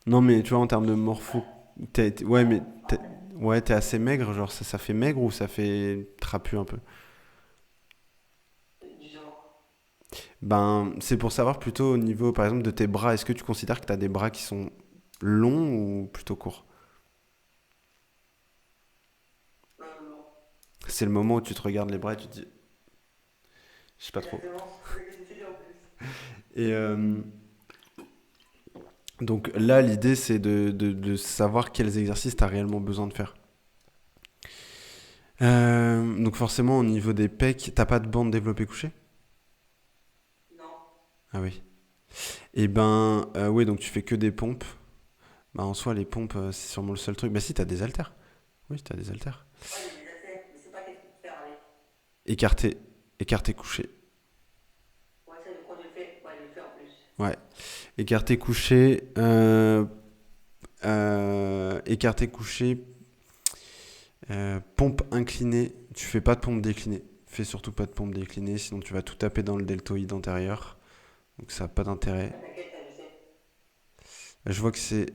Non, mais tu vois, en termes de morpho. Bah, Ouais, mais. après, Ouais, t'es assez maigre, genre ça fait maigre ou ça fait trapu un peu? du genre. Ben, c'est pour savoir plutôt au niveau, par exemple, de tes bras. Est-ce que tu considères que tu as des bras qui sont longs ou plutôt courts? Non. C'est le moment où tu te regardes les bras et tu te dis, je sais pas trop. Exactement, c'est ce que je me suis dit en plus. Et donc là, l'idée, c'est de savoir quels exercices tu as réellement besoin de faire. Donc forcément, au niveau des pecs, t'as pas de bande développée couché? Non. Ah oui. Et ben, ouais, donc tu fais que des pompes. Bah en soi, les pompes, c'est sûrement le seul truc. Bah si, t'as des haltères. Oui, t'as des haltères. Ouais, j'ai des affaires, mais c'est pas qu'est-ce qu'on peut faire avec. Écarté, écarté couché. Ouais, ça, je crois que je le fais. Ouais, je le fais en plus. Ouais. Écarté couché, écarté couché, pompe inclinée. Tu fais pas de pompe déclinée. Fais surtout pas de pompe déclinée, sinon tu vas tout taper dans le deltoïde antérieur. Donc ça n'a pas d'intérêt. Ouais, t'inquiète, ça, je sais. Je vois que c'est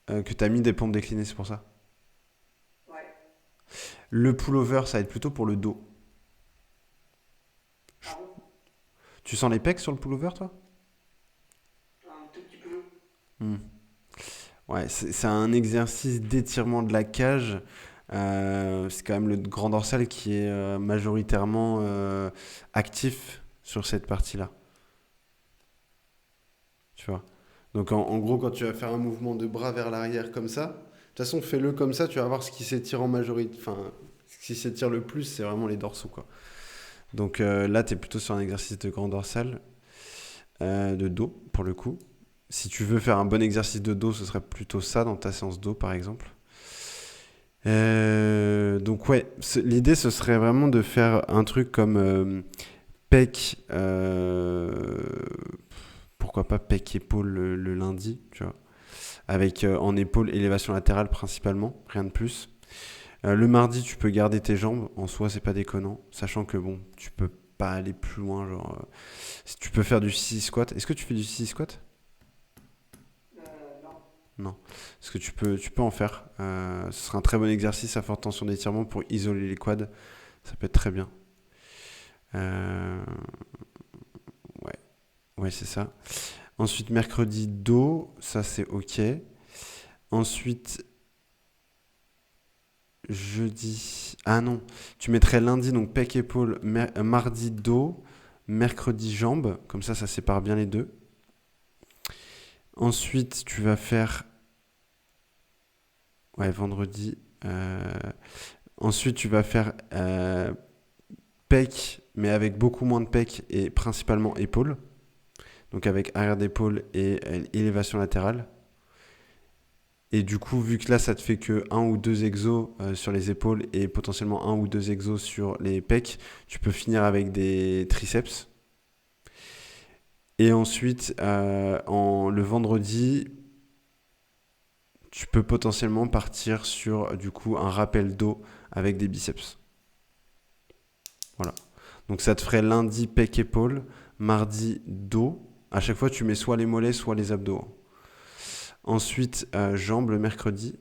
que tu as mis des pompes déclinées, c'est pour ça. Ouais. Le pullover, ça va être plutôt pour le dos. Ah bon? Tu sens les pecs sur le pullover, toi? Un tout petit peu. Hmm. Ouais, c'est un exercice d'étirement de la cage. C'est quand même le grand dorsal qui est majoritairement actif sur cette partie-là. Tu vois. Donc en gros, quand tu vas faire un mouvement de bras vers l'arrière comme ça, de toute façon, fais-le comme ça, tu vas voir ce qui s'étire en majorité. Enfin, ce qui s'étire le plus, c'est vraiment les dorsaux, quoi. Donc là, tu es plutôt sur un exercice de grand dorsal, de dos, pour le coup. Si tu veux faire un bon exercice de dos, ce serait plutôt ça dans ta séance dos, par exemple. Donc ouais, l'idée, ce serait vraiment de faire un truc comme pec, pourquoi pas pec épaule le lundi, tu vois, avec en épaule élévation latérale principalement, rien de plus. Le mardi, tu peux garder tes jambes, en soi, c'est pas déconnant, sachant que bon, tu peux pas aller plus loin, genre, si tu peux faire du six squat. Est-ce que tu fais du six squat? Non. Non. Parce que tu peux en faire. Ce sera un très bon exercice à forte tension d'étirement pour isoler les quads. Ça peut être très bien. Euh, ouais, ouais, c'est ça. Ensuite, mercredi, dos. Ça, c'est OK. Ensuite, jeudi. Ah non. Tu mettrais lundi, donc pec, épaule. Mardi, dos. Mercredi, jambes. Comme ça sépare bien les deux. Ensuite, tu vas faire. Ouais, vendredi. Ensuite, tu vas faire pec, mais avec beaucoup moins de pec et principalement épaule. Donc avec arrière d'épaule et élévation latérale. Et du coup, vu que là, ça te fait que un ou deux exos sur les épaules et potentiellement un ou deux exos sur les pecs, tu peux finir avec des triceps. Et ensuite, le vendredi, tu peux potentiellement partir sur du coup un rappel dos avec des biceps. Voilà. Donc ça te ferait lundi pec épaule, mardi dos. À chaque fois, tu mets soit les mollets, soit les abdos. Ensuite, jambes le mercredi.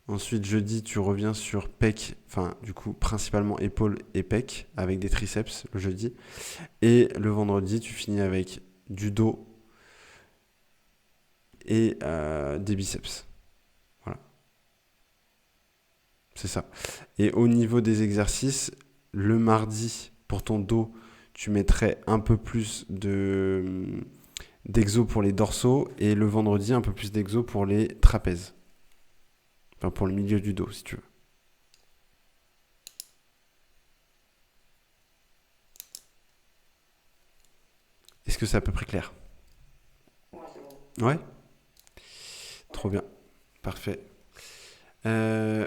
Ensuite, jeudi, tu reviens sur pec, enfin, du coup, principalement épaules et pec, avec des triceps le jeudi. Et le vendredi, tu finis avec du dos et des biceps. Voilà, c'est ça. Et au niveau des exercices, le mardi, pour ton dos, tu mettrais un peu plus d'exos pour les dorsaux et le vendredi, un peu plus d'exos pour les trapèzes. Enfin, pour le milieu du dos, si tu veux. Est-ce que c'est à peu près clair? Ouais, c'est bon. Ouais. Ouais. Trop bien. Parfait.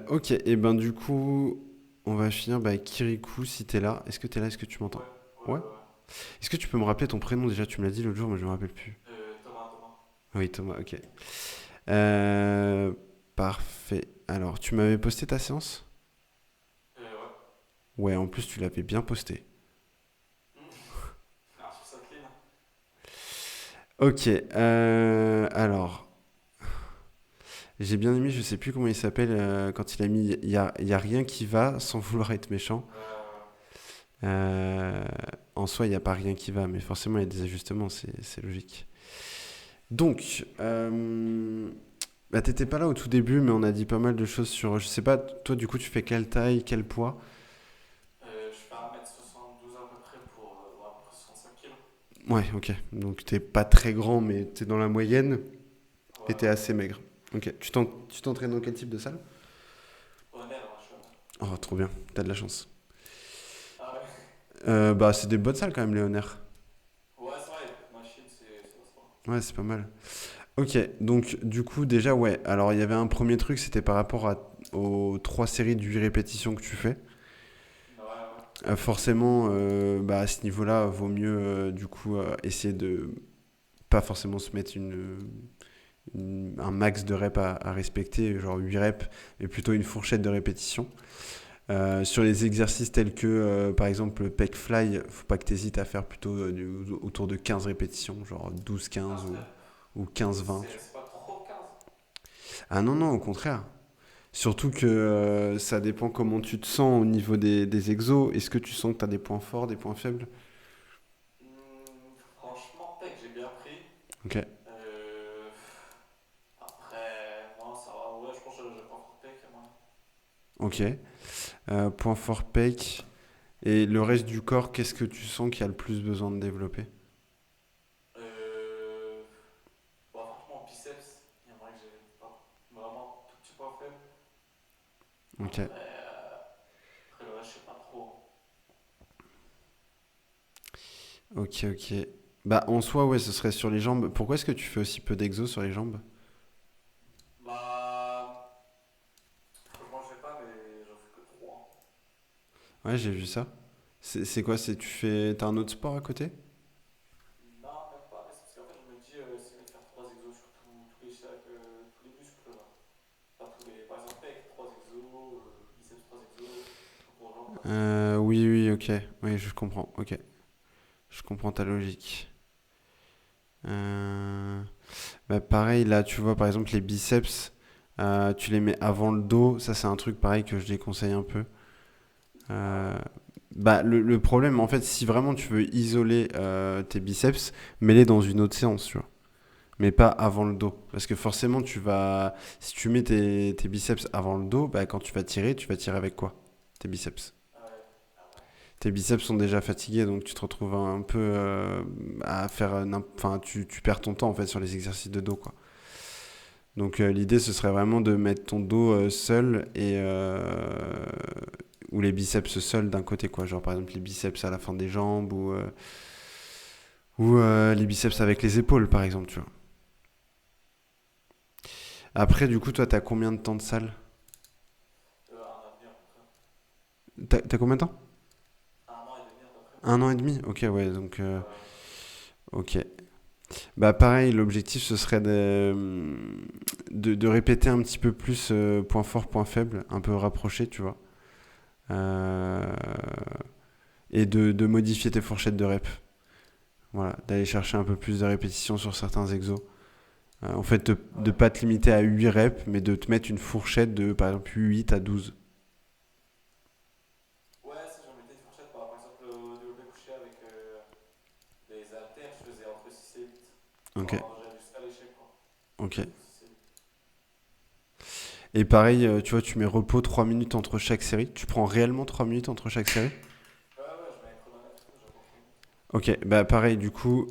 Ok, et ben du coup, on va finir avec Kirikou si t'es là. Est-ce que t'es là? Est-ce que tu m'entends? Ouais, ouais, Ouais. ouais, ouais. Est-ce que tu peux me rappeler ton prénom déjà? Tu me l'as dit l'autre jour, mais je me rappelle plus. Thomas, Thomas. Oui, Thomas, ok. Euh, Parfait. Alors, tu m'avais posté ta séance? Ouais. Ouais, en plus, tu l'avais bien posté. Ah, je trouve ça clean. Ok, alors, j'ai bien aimé, je sais plus comment il s'appelle, quand il a mis y a rien qui va sans vouloir être méchant. Ouais. Euh, En soi, il n'y a pas rien qui va, mais forcément, il y a des ajustements, c'est logique. Donc, bah, t'étais pas là au tout début, mais on a dit pas mal de choses sur. Je sais pas, toi, du coup, tu fais quelle taille, quel poids? Je fais 1m72 à peu près pour ouais, à peu près 65 kilos. Ouais, ok. Donc, t'es pas très grand, mais t'es dans la moyenne et t'es Ouais. assez maigre. Ok. Tu t'entraînes dans quel type de salle? Honnête, hein, je suis honnête. Oh, trop bien, t'as de la chance. Ah ouais. Bah, c'est des bonnes salles quand même, Léonard. Ouais, c'est vrai, il y a beaucoup de machines, c'est vrai. Ouais, c'est pas mal. Ok, donc du coup, déjà, ouais. Alors, il y avait un premier truc, c'était par rapport aux trois séries de 8 répétitions que tu fais. Ouais. Forcément, bah, à ce niveau-là, vaut mieux du coup essayer de pas forcément se mettre un max de reps à respecter, genre 8 reps, mais plutôt une fourchette de répétitions. Sur les exercices tels que par exemple le pec fly, faut pas que tu hésites à faire plutôt autour de 15 répétitions, genre 12-15 15 ou 15-20. c'est pas trop 15. Ah non, non, au contraire. Surtout que ça dépend comment tu te sens au niveau des exos. Est-ce que tu sens que tu as des points forts, des points faibles? Franchement, pec, j'ai bien pris. Ok. Euh, Après, non, ça va. Ouais, je pense que j'ai pas fait pec, moi. Ok. Point fort pec. Et le reste du corps, qu'est-ce que tu sens qu'il y a le plus besoin de développer? Euh, Bon, franchement, biceps, il y en a que j'ai pas vraiment un tout petit point faible. Ok. Après le reste, je sais pas trop. Ok, ok. Bah en soi, ouais, ce serait sur les jambes. Pourquoi est-ce que tu fais aussi peu d'exos sur les jambes? Bah, franchement, je sais pas, mais j'en fais que 3. Ouais, j'ai vu ça. C'est quoi? T'as un autre sport à côté? Non, même pas, mais c'est parce qu'en fait, je me dis, c'est mieux de faire 3 exos sur tous les muscles là. Enfin, par exemple, pec, 3 exos, biceps, 3 exos, tout pour jambes, quoi. Oui, oui, ok. Oui, je comprends. Ok. Je comprends ta logique. Euh, Bah, pareil, là, tu vois, par exemple, les biceps, tu les mets avant le dos. Ça, c'est un truc pareil que je déconseille un peu. Ah ouais. Euh, Bah, le problème, en fait, si vraiment tu veux isoler tes biceps, mets-les dans une autre séance, tu vois. Mais pas avant le dos. Parce que forcément, si tu mets tes biceps avant le dos, bah, quand tu vas tirer avec quoi? Tes biceps. Ah ouais. Ah ouais. Tes biceps sont déjà fatigués, donc tu te retrouves un peu à faire. Enfin, tu perds ton temps, en fait, sur les exercices de dos, quoi. Donc, l'idée, ce serait vraiment de mettre ton dos seul ou les biceps seuls d'un côté, quoi. Genre, par exemple, les biceps à la fin des jambes ou les biceps avec les épaules, par exemple, tu vois. Après, du coup, toi, t'as combien de temps de salle? Un an et demi à peu près. T'as combien de temps? Un an et demi à peu près. Un an et demi? Ok, ouais, donc... Ouais. ok. Bah pareil, l'objectif, ce serait de répéter un petit peu plus point fort, point faible, un peu rapproché, tu vois. Euh, et de modifier tes fourchettes de rep. Voilà, d'aller chercher un peu plus de répétitions sur certains exos. En fait, de Ouais. pas te limiter à 8 reps, mais de te mettre une fourchette de, par exemple, 8 à 12. Ouais, ça, je mettais une fourchette par exemple au développé couché avec les haltères, je faisais entre 6 et 8. Ok, Quand j'allais jusqu'à l'échec, quoi. ok. Du coup, 6 et 8. Et pareil, tu vois, tu mets repos 3 minutes entre chaque série. Tu prends réellement 3 minutes entre chaque série? Ouais, ouais, je mets un chronomètre et tout, j'apprends 3 minutes. Ok, bah pareil, du coup,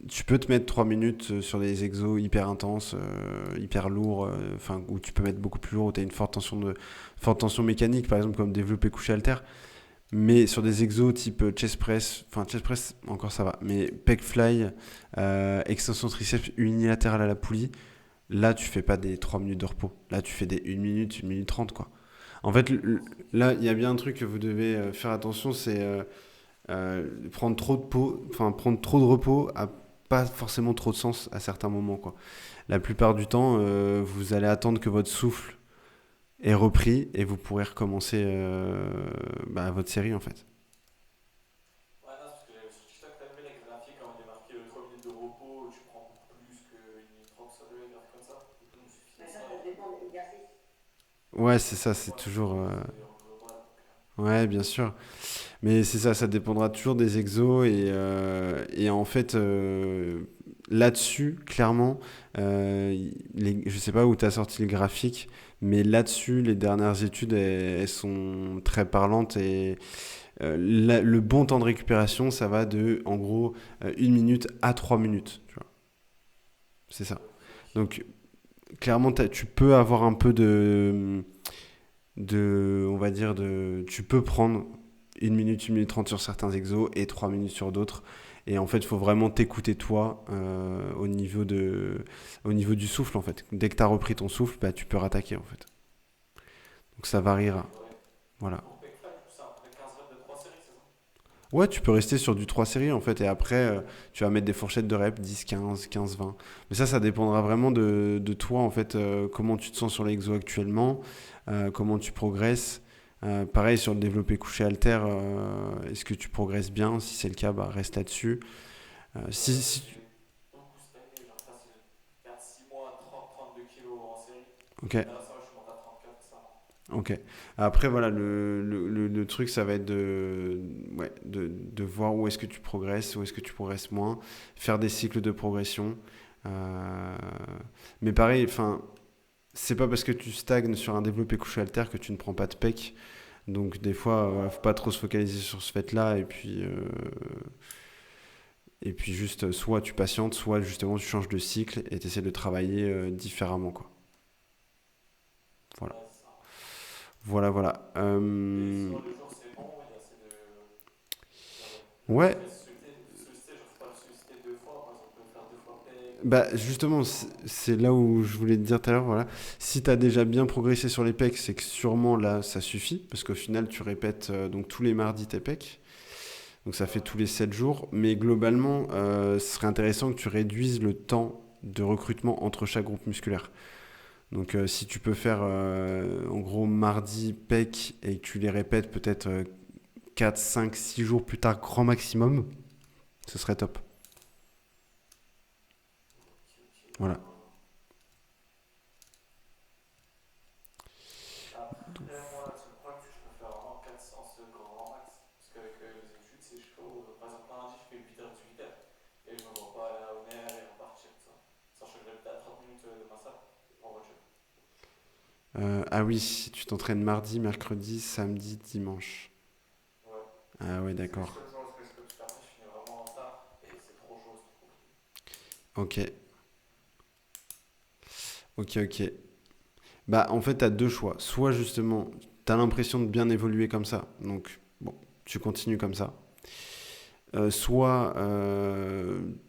tu peux te mettre 3 minutes sur des exos hyper intenses, hyper lourds, enfin, où tu peux mettre beaucoup plus lourd, où tu as une forte tension mécanique, par exemple, comme développer couché halter. Mais sur des exos type chest press, enfin, chest press, encore ça va, mais pec fly, extension triceps unilatérale à la poulie, là, tu fais pas des 3 minutes de repos. Là, tu fais des 1 minute 30, quoi. En fait, là, il y a bien un truc que vous devez faire attention, c'est prendre trop de prendre trop de repos a pas forcément trop de sens à certains moments, quoi. La plupart du temps, vous allez attendre que votre souffle est repris et vous pourrez recommencer bah, votre série en fait. Ouais, non, c'est parce que j'avais sur TikTok, t'as vu les graphiques quand il est marqué 3 minutes de repos, tu prends beaucoup plus que 1 minute 30 sur les graphiques comme ça. Du coup, je me suis fixé ça et tout. Ouais, c'est ça, c'est Moi, je sais toujours. pas, c'est en global. Donc, Ouais, bien sûr. Mais c'est ça, ça dépendra toujours des exos et en fait, là-dessus, clairement, je sais pas où tu as sorti le graphique, mais là-dessus, les dernières études, elles sont très parlantes et le bon temps de récupération, ça va de, en gros, 1 minute à 3 minutes, tu vois. C'est ça. ok. Donc, clairement, tu peux avoir un peu on va dire, tu peux prendre 1 minute 30 sur certains exos et 3 minutes sur d'autres. Et en fait, il faut vraiment t'écouter toi au niveau du souffle en fait. Dès que tu as repris ton souffle, bah, tu peux rattaquer en fait. Donc ça Ok, variera. ouais. Voilà. Pour Pekfly, du coup, c'est à peu près 15 reps de 3 séries, c'est ça? Ouais, tu peux rester sur du 3 séries en fait. Et après, tu vas mettre des fourchettes de reps 10, 15, 15, 20. Mais ça dépendra vraiment de toi en fait. Comment tu te sens sur l'exo actuellement, comment tu progresses. Pareil sur le développé couché halter, est-ce que tu progresses bien? Si c'est le cas, bah, reste là-dessus. Si J'ai beaucoup stagné, genre facile. 4-6 mois, 30-32 kilos en série. ok, Là, ça va, je suis monté à 34 récemment. ok. Après, voilà, le truc, ça va être ouais, de voir où est-ce que tu progresses, où est-ce que tu progresses moins, faire des cycles de progression. Euh, mais pareil, enfin, c'est pas parce que tu stagnes sur un développé couché halter que tu ne prends pas de pec. Donc des fois, faut pas trop se focaliser sur ce fait-là et puis juste soit tu patientes, soit justement tu changes de cycle et tu essaies de travailler différemment quoi. Voilà. Ouais, c'est ça. Voilà voilà. Et sinon, le jour, c'est bon, il y a assez de. Genre, Ouais, après, solliciter, genre, faut pas le solliciter 2 fois. Par exemple, faire 2 fois pec, bah une fois justement dos. c'est là où je voulais te dire tout à l'heure voilà. Si tu as déjà bien progressé sur les pecs, c'est que sûrement là ça suffit parce qu'au final tu répètes donc tous les mardis tes pecs. Donc ça fait Ouais, tous les 7 jours. Mais globalement, ce serait intéressant que tu réduises le temps de recrutement entre chaque groupe musculaire. Donc si tu peux faire en gros mardi, pec et que tu les répètes peut-être 4, 5, 6 jours plus tard, grand maximum, ce serait top. ok, ok. Voilà. Après, moi, le seul problème, c'est que je peux faire vraiment 4 séances grand max. Parce qu'avec les études, c'est chaud. Par exemple, lundi, je fais 8h-18h. Et je me vois pas aller à Auxerre et repartir, tout ça. Sachant que j'habite à 30 minutes de ma salle, en voiture. Ah oui, tu t'entraînes mardi, mercredi, samedi, dimanche. Ouais. Ah ouais, C'est d'accord. justement ce que je peux. Parce qu'après, je finis vraiment tard. Et c'est trop chaud, c'est trop compliqué. Ok, ok, ok. Bah, en fait, t'as deux choix. Soit justement, t'as l'impression de bien évoluer comme ça, donc bon, tu continues comme ça. Soit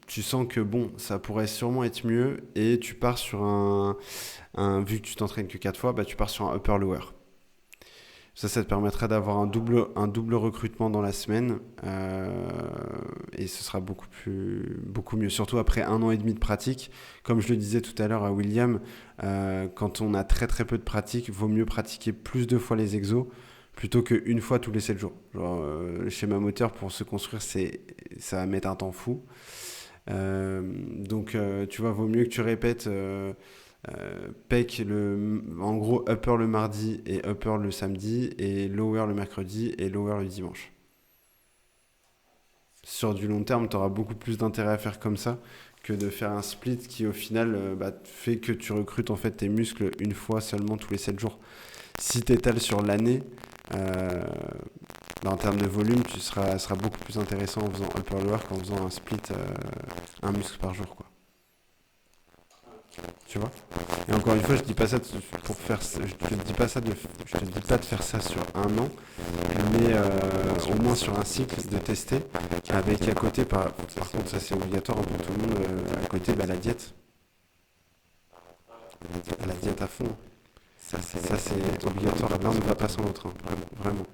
tu sens que bon, ça pourrait sûrement être mieux et tu pars sur vu que tu t'entraînes que 4 fois, bah, tu pars sur un upper-lower. Ça te permettra d'avoir un double recrutement dans la semaine et ce sera beaucoup mieux. Surtout après 1 an et demi de pratique. Comme je le disais tout à l'heure à William, quand on a très très peu de pratique, vaut mieux pratiquer plus de fois les exos plutôt qu'une fois tous les 7 jours. Genre, le schéma moteur pour se construire, ça va mettre un temps fou. Tu vois, vaut mieux que tu répètes pec en gros upper le mardi et upper le samedi et lower le mercredi et lower le dimanche. Sur du long terme, tu auras beaucoup plus d'intérêt à faire comme ça que de faire un split qui au final fait que tu recrutes en fait tes muscles une fois seulement tous les 7 jours. Si tu étales sur l'année, euh, en termes de volume, sera beaucoup plus intéressant en faisant upper lower qu'en faisant un split, un muscle par jour, quoi. Tu vois. Et encore une fois, je dis pas ça pour faire, je te dis pas ça je te dis pas de faire ça sur 1 an, mais au moins sur un cycle de tester, avec à côté, par contre ça c'est obligatoire pour tout le monde, à côté la diète, la diète à fond. Ça c'est obligatoire, l'un ne va pas sans l'autre, hein, vraiment, vraiment.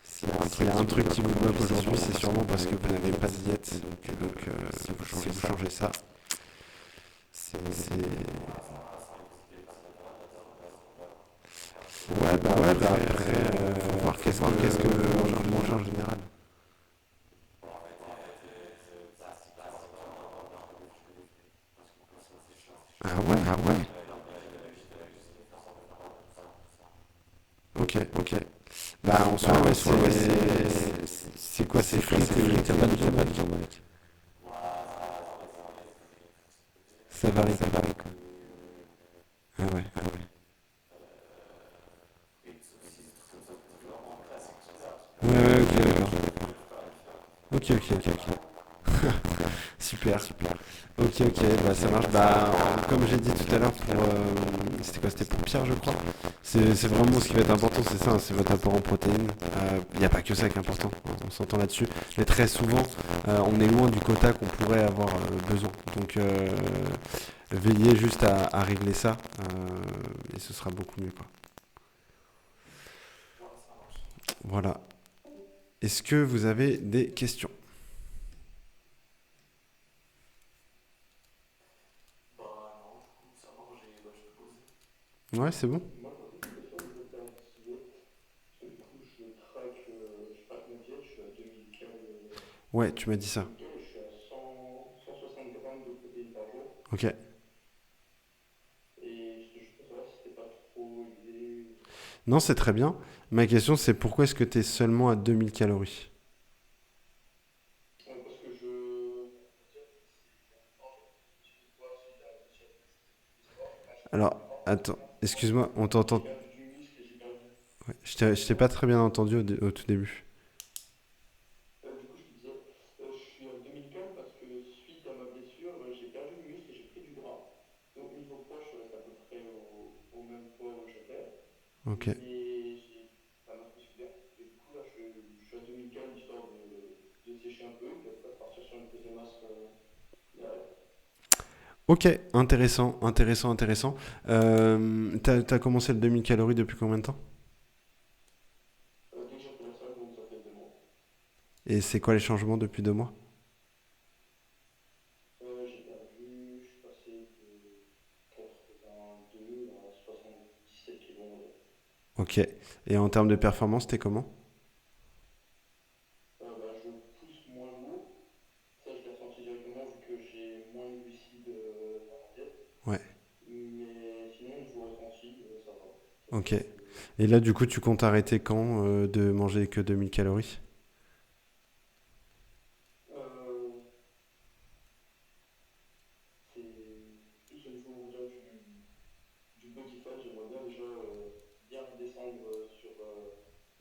S'il y a un truc qui vous bloque aujourd'hui, c'est sûrement parce que vous n'avez pas de diète, donc si vous changez ça, c'est. Ouais, après, faut voir qu'est-ce que je mange en général. Ah ouais, ok. Bah en soi, ouais, c'est quoi, c'est frites et t'as pas de viande avec. Ça varie quoi. Ah ouais. Ouais, ok, d'accord. Ok. Super. Ok, bah ça marche. Bah, comme j'ai dit tout à l'heure c'était quoi? C'était pour Pierre, je crois. C'est vraiment ce qui va être important, c'est ça, hein, c'est votre apport en protéines. Il n'y a pas que ça qui est important, on s'entend là-dessus. Mais très souvent, on est loin du quota qu'on pourrait avoir besoin. Donc, veillez juste à régler ça et ce sera beaucoup mieux, quoi. Ouais, ça marche. Voilà. Est-ce que vous avez des questions? Bah non, du coup, ça va, je peux poser. Ouais, c'est bon. Moi, j'aurais une question au niveau de la diète. Parce que du coup, je traque ma diète, je suis à 2000 cal, Ouais, tu m'as dit ça. 2000 cal et je suis à 160 grammes de protéines par jour. Ok. Et c'était juste pour savoir si c'était pas trop élevé. Non, c'est très bien. Ma question, c'est pourquoi est-ce que tu es seulement à 2000 calories? Parce que ma diète, en même temps, j'avais pris un petit peu de poids suite à la musculation, je faisais plus de sport. Et quand je faisais Alors, plus de sport, attends, forcément, excuse-moi, on j'ai t'entend. perdu du muscle et j'ai perdu. Ouais, je t'ai pas très bien entendu au tout début. Du coup, je te disais, je suis à 2000 cal parce que suite à ma blessure, j'ai perdu du muscle et j'ai pris du gras. Donc, niveau poids, je reste à peu près au même poids où j'étais. Ok. Mais j'ai la masse musculaire. Et du coup, là, je suis à 2000 cal histoire de sécher un peu. Et puis après, repartir sur une prise de masse derrière. Ok, intéressant. T'as commencé le 2000 calories depuis combien de temps? Dès que j'ai pris la salle, donc ça fait 2 mois. Et c'est quoi les changements depuis 2 mois? J'ai perdu, je suis passé de 82 à 77 kilos, on va dire. Ok. Et en termes de performance, t'es comment? Je pousse moins lourd. Ça, je l'ai ressenti directement vu que j'ai moins de glucides dans ma diète. Ok. Et là, du coup, tu comptes arrêter quand de manger que 2000 calories? Euh, c'est plus au niveau, on va dire, du body fat. J'aimerais bien déjà bien redescendre sur,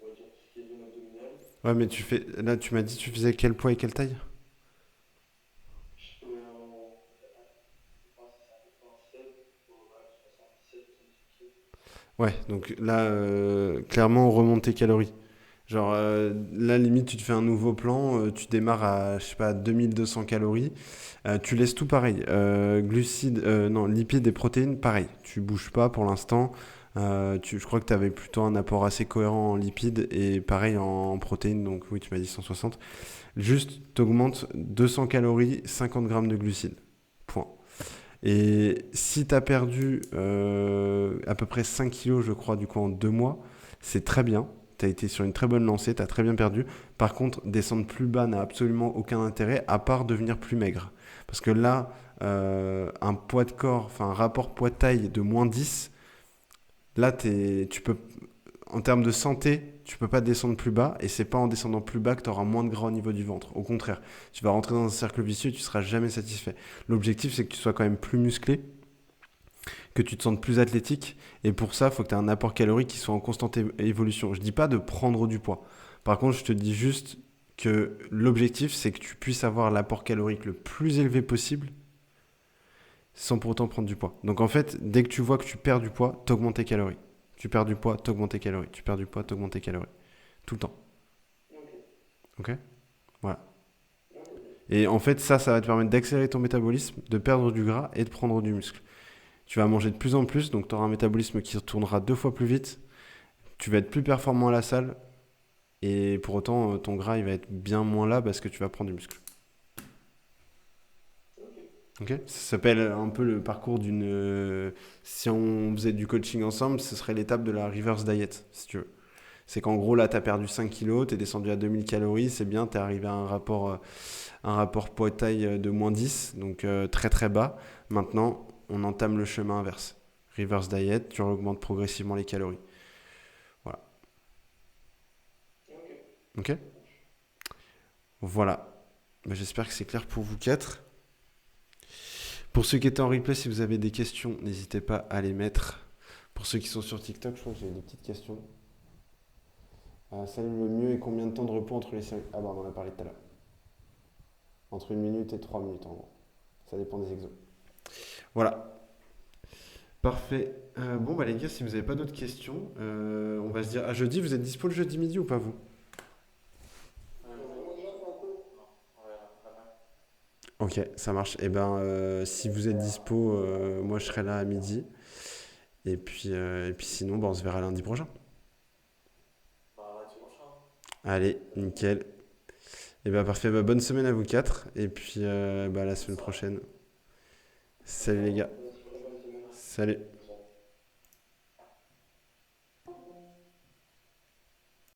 on va dire, tout ce qui est zone abdominale. Ouais, mais tu fais. Là, tu m'as dit tu faisais quel poids et quelle taille? Je fais en, je pense que c'est un 87 au max, 77, 78 kilos. Ouais, donc là, clairement, remonter calories. Genre, là, limite, tu te fais un nouveau plan, tu démarres à, je sais pas, 2200 calories, tu laisses tout pareil. Glucides, non, lipides et protéines, pareil. Tu bouges pas pour l'instant. Je crois que tu avais plutôt un apport assez cohérent en lipides et pareil en protéines, donc oui, tu m'as dit 160. Juste, t'augmentes 200 calories, 50 grammes de glucides. Point. Et si tu as perdu à peu près 5 kilos, je crois, du coup, en 2 mois, c'est très bien. Tu as été sur une très bonne lancée, tu as très bien perdu. Par contre, descendre plus bas n'a absolument aucun intérêt, à part devenir plus maigre. Parce que là, un poids de corps, enfin un rapport poids-taille de -10, là, tu peux, en termes de santé, tu peux pas descendre plus bas. Et c'est pas en descendant plus bas que tu auras moins de gras au niveau du ventre. Au contraire, tu vas rentrer dans un cercle vicieux et tu seras jamais satisfait. L'objectif, c'est que tu sois quand même plus musclé, que tu te sentes plus athlétique. Et pour ça, il faut que tu aies un apport calorique qui soit en constante évolution. Je dis pas de prendre du poids. Par contre, je te dis juste que l'objectif, c'est que tu puisses avoir l'apport calorique le plus élevé possible sans pour autant prendre du poids. Donc en fait, dès que tu vois que tu perds du poids, t'augmentes tes calories. Tu perds du poids, t'augmentes tes calories. Tu perds du poids, t'augmentes tes calories. Tout le temps. Ok, Ok. Voilà. ok, ok. Et en fait, ça va te permettre d'accélérer ton métabolisme, de perdre du gras et de prendre du muscle. Tu vas manger de plus en plus, donc tu auras un métabolisme qui tournera 2 fois plus vite. Tu vas être plus performant à la salle. Et pour autant, ton gras, il va être bien moins là parce que tu vas prendre du muscle. Ok. Ok. Ça s'appelle un peu le parcours d'une. Si on faisait du coaching ensemble, ce serait l'étape de la reverse diet, si tu veux. C'est qu'en gros, là, tu as perdu 5 kilos, tu es descendu à 2000 calories, c'est bien, tu es arrivé à un rapport poids-taille de -10, donc très très bas. Maintenant, on entame le chemin inverse. Reverse diet, tu augmentes progressivement les calories. Voilà. Ok, Ok. ça marche. Voilà. Ben, j'espère que c'est clair pour vous quatre. Pour ceux qui étaient en replay, si vous avez des questions, n'hésitez pas à les mettre. Pour ceux qui sont sur TikTok, je crois que j'ai des petites questions. Salut, le mieux et combien de temps de repos entre les séries? Ah bah on en a parlé tout à l'heure. Entre 1 minute et 3 minutes en gros. Ça dépend des exos. Voilà. Parfait. Bon bah les gars, si vous n'avez pas d'autres questions, on va se dire à jeudi. Vous êtes dispo le jeudi midi ou pas vous? Vraiment déjà, pas un peu. Non, ouais, après. Ok, ça marche. Et ben si vous êtes dispo, moi je serai là à midi. Et puis sinon, bah, on se verra lundi prochain. Bah, lundi prochain. Allez, nickel. Et bah parfait. Bah, bonne semaine à vous quatre. Et puis bah, à la semaine Ça. prochaine. Salut les gars. Très bonne semaine. Salut.